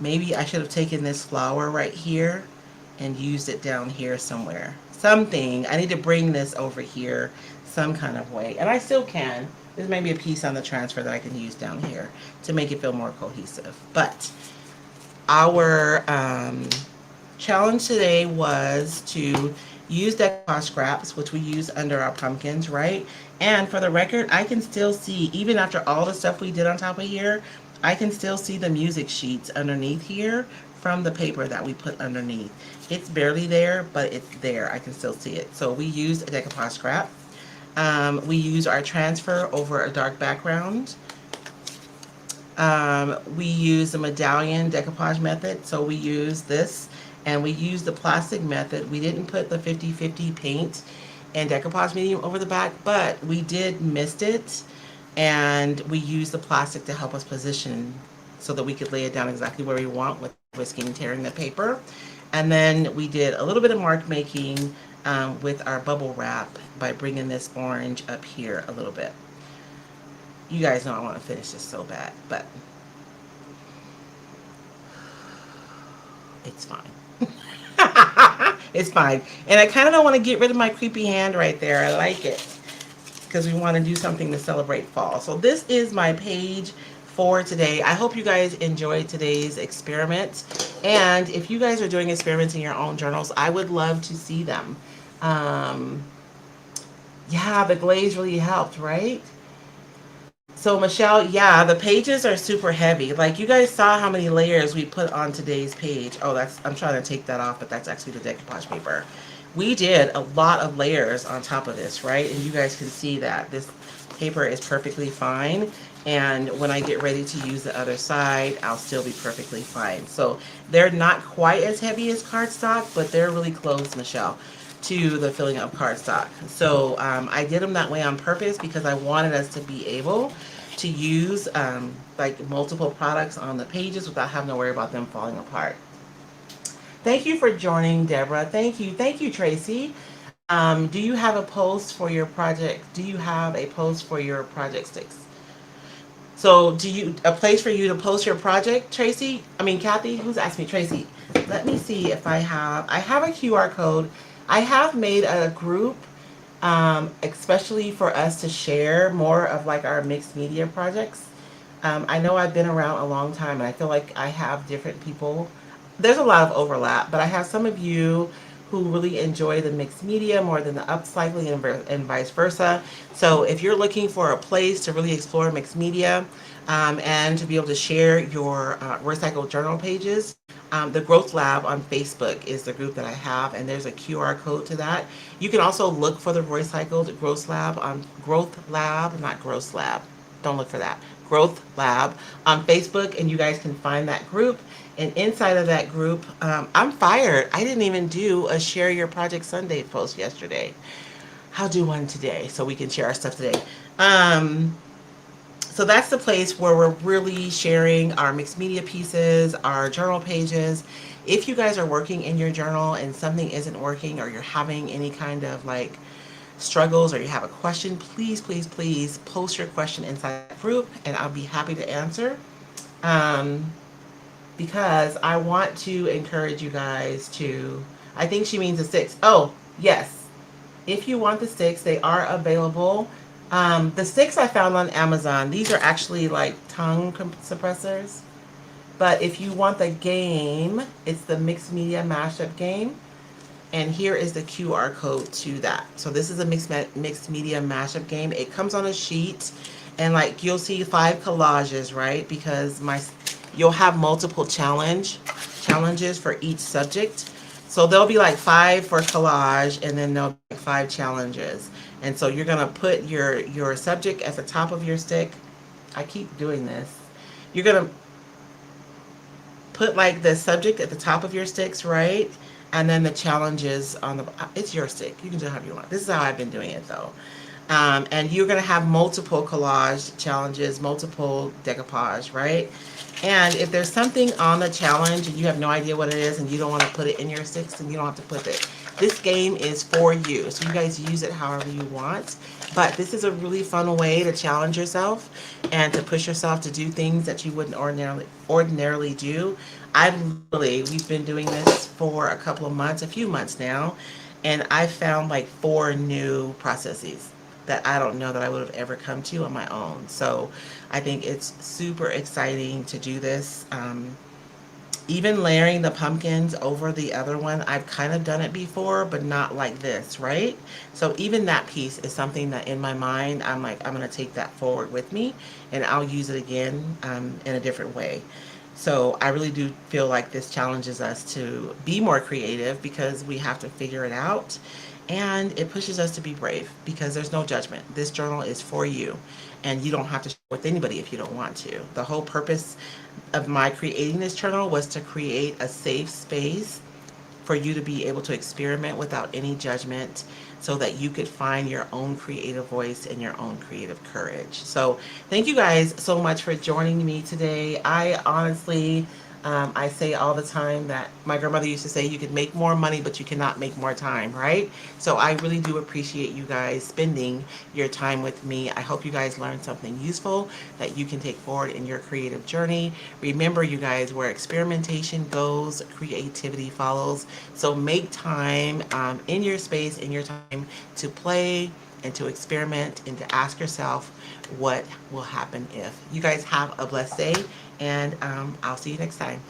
Maybe I should have taken this flower right here and used it down here somewhere. Something. I need to bring this over here some kind of way. And I still can. There's maybe a piece on the transfer that I can use down here to make it feel more cohesive. But our challenge today was to use decoupage scraps, which we use under our pumpkins, right? And for the record, I can still see, even after all the stuff we did on top of here, I can still see the music sheets underneath here from the paper that we put underneath. It's barely there, but it's there. I can still see it. So we used a decoupage scrap. We use our transfer over a dark background. We use the medallion decoupage method. So we use this, and we use the plastic method. We didn't put the 50-50 paint and decoupage medium over the back, but we did mist it, and we used the plastic to help us position so that we could lay it down exactly where we want without risking tearing the paper. And then we did a little bit of mark making with our bubble wrap by bringing this orange up here a little bit. You guys know I want to finish this so bad, but it's fine. It's fine. And I kind of don't want to get rid of my creepy hand right there. I like it because we want to do something to celebrate fall. So this is my page for today. I hope you guys enjoyed today's experiment. And if you guys are doing experiments in your own journals, I would love to see them. Yeah, the glaze really helped, right? So Michelle, yeah, the pages are super heavy. Like you guys saw how many layers we put on today's page. Oh, I'm trying to take that off, but that's actually the decoupage paper. We did a lot of layers on top of this, right? And you guys can see that this paper is perfectly fine. And when I get ready to use the other side, I'll still be perfectly fine. So they're not quite as heavy as cardstock, but they're really close, Michelle, to the filling of cardstock. So I did them that way on purpose because I wanted us to be able to use like multiple products on the pages without having to worry about them falling apart. Thank you for joining, Deborah. Thank you. Thank you, Tracy. Do you have a post for your project? Do you have a post for your project sticks? So do you, a place for you to post your project, Tracy? I mean, Kathy, who's asked me? Tracy. Let me see if I have a QR code. I have made a group, especially for us to share more of like our mixed media projects. I know I've been around a long time, and I feel like I have different people. There's a lot of overlap, but I have some of you who really enjoy the mixed media more than the upcycling and vice versa. So if you're looking for a place to really explore mixed media and to be able to share your Roycycled Journal pages, the Growth Lab on Facebook is the group that I have, and there's a QR code to that. You can also look for the Roycycled Growth Lab on Growth Lab, not Gross Lab. Don't look for that. Growth Lab on Facebook, and you guys can find that group. And inside of that group, I'm fired. I didn't even do a Share Your Project Sunday post yesterday. I'll do one today so we can share our stuff today. So that's the place where we're really sharing our mixed media pieces, our journal pages. If you guys are working in your journal and something isn't working, or you're having any kind of like struggles, or you have a question, please, please, please post your question inside the group, and I'll be happy to answer. Because I want to encourage you guys to, I think she means the sticks. Oh, yes. If you want the sticks, they are available. The sticks I found on Amazon, these are actually like tongue suppressors. But if you want the game, it's the mixed media mashup game. And here is the QR code to that. So this is a mixed media mashup game. It comes on a sheet, and like you'll see 5 collages, right? Because you'll have multiple challenges for each subject. So there'll be like 5 for collage, and then there'll be like 5 challenges. And so you're gonna put your subject at the top of your stick. I keep doing this. You're gonna put like the subject at the top of your sticks, right? And then the challenges on the, it's your stick. You can do however you want. This is how I've been doing it though. And you're going to have multiple collage challenges, multiple decoupage, right? And if there's something on the challenge and you have no idea what it is and you don't want to put it in your sticks, then you don't have to put it. This game is for you. So you guys use it however you want. But this is a really fun way to challenge yourself and to push yourself to do things that you wouldn't ordinarily do. We've been doing this for a couple of months, a few months now, and I found like 4 new processes that I don't know that I would have ever come to on my own. So I think it's super exciting to do this. Even layering the pumpkins over the other one, I've kind of done it before, but not like this, right? So even that piece is something that in my mind, I'm like, I'm going to take that forward with me and I'll use it again in a different way. So I really do feel like this challenges us to be more creative because we have to figure it out. And it pushes us to be brave because there's no judgment. This journal is for you, and you don't have to share with anybody if you don't want to. The whole purpose of my creating this journal was to create a safe space for you to be able to experiment without any judgment so that you could find your own creative voice and your own creative courage. So thank you guys so much for joining me today. I honestly, I say all the time that my grandmother used to say you could make more money, but you cannot make more time, right? So I really do appreciate you guys spending your time with me. I hope you guys learned something useful that you can take forward in your creative journey. Remember, you guys, where experimentation goes, creativity follows. So make time in your space, in your time to play and to experiment and to ask yourself what will happen if. You guys have a blessed day, and I'll see you next time.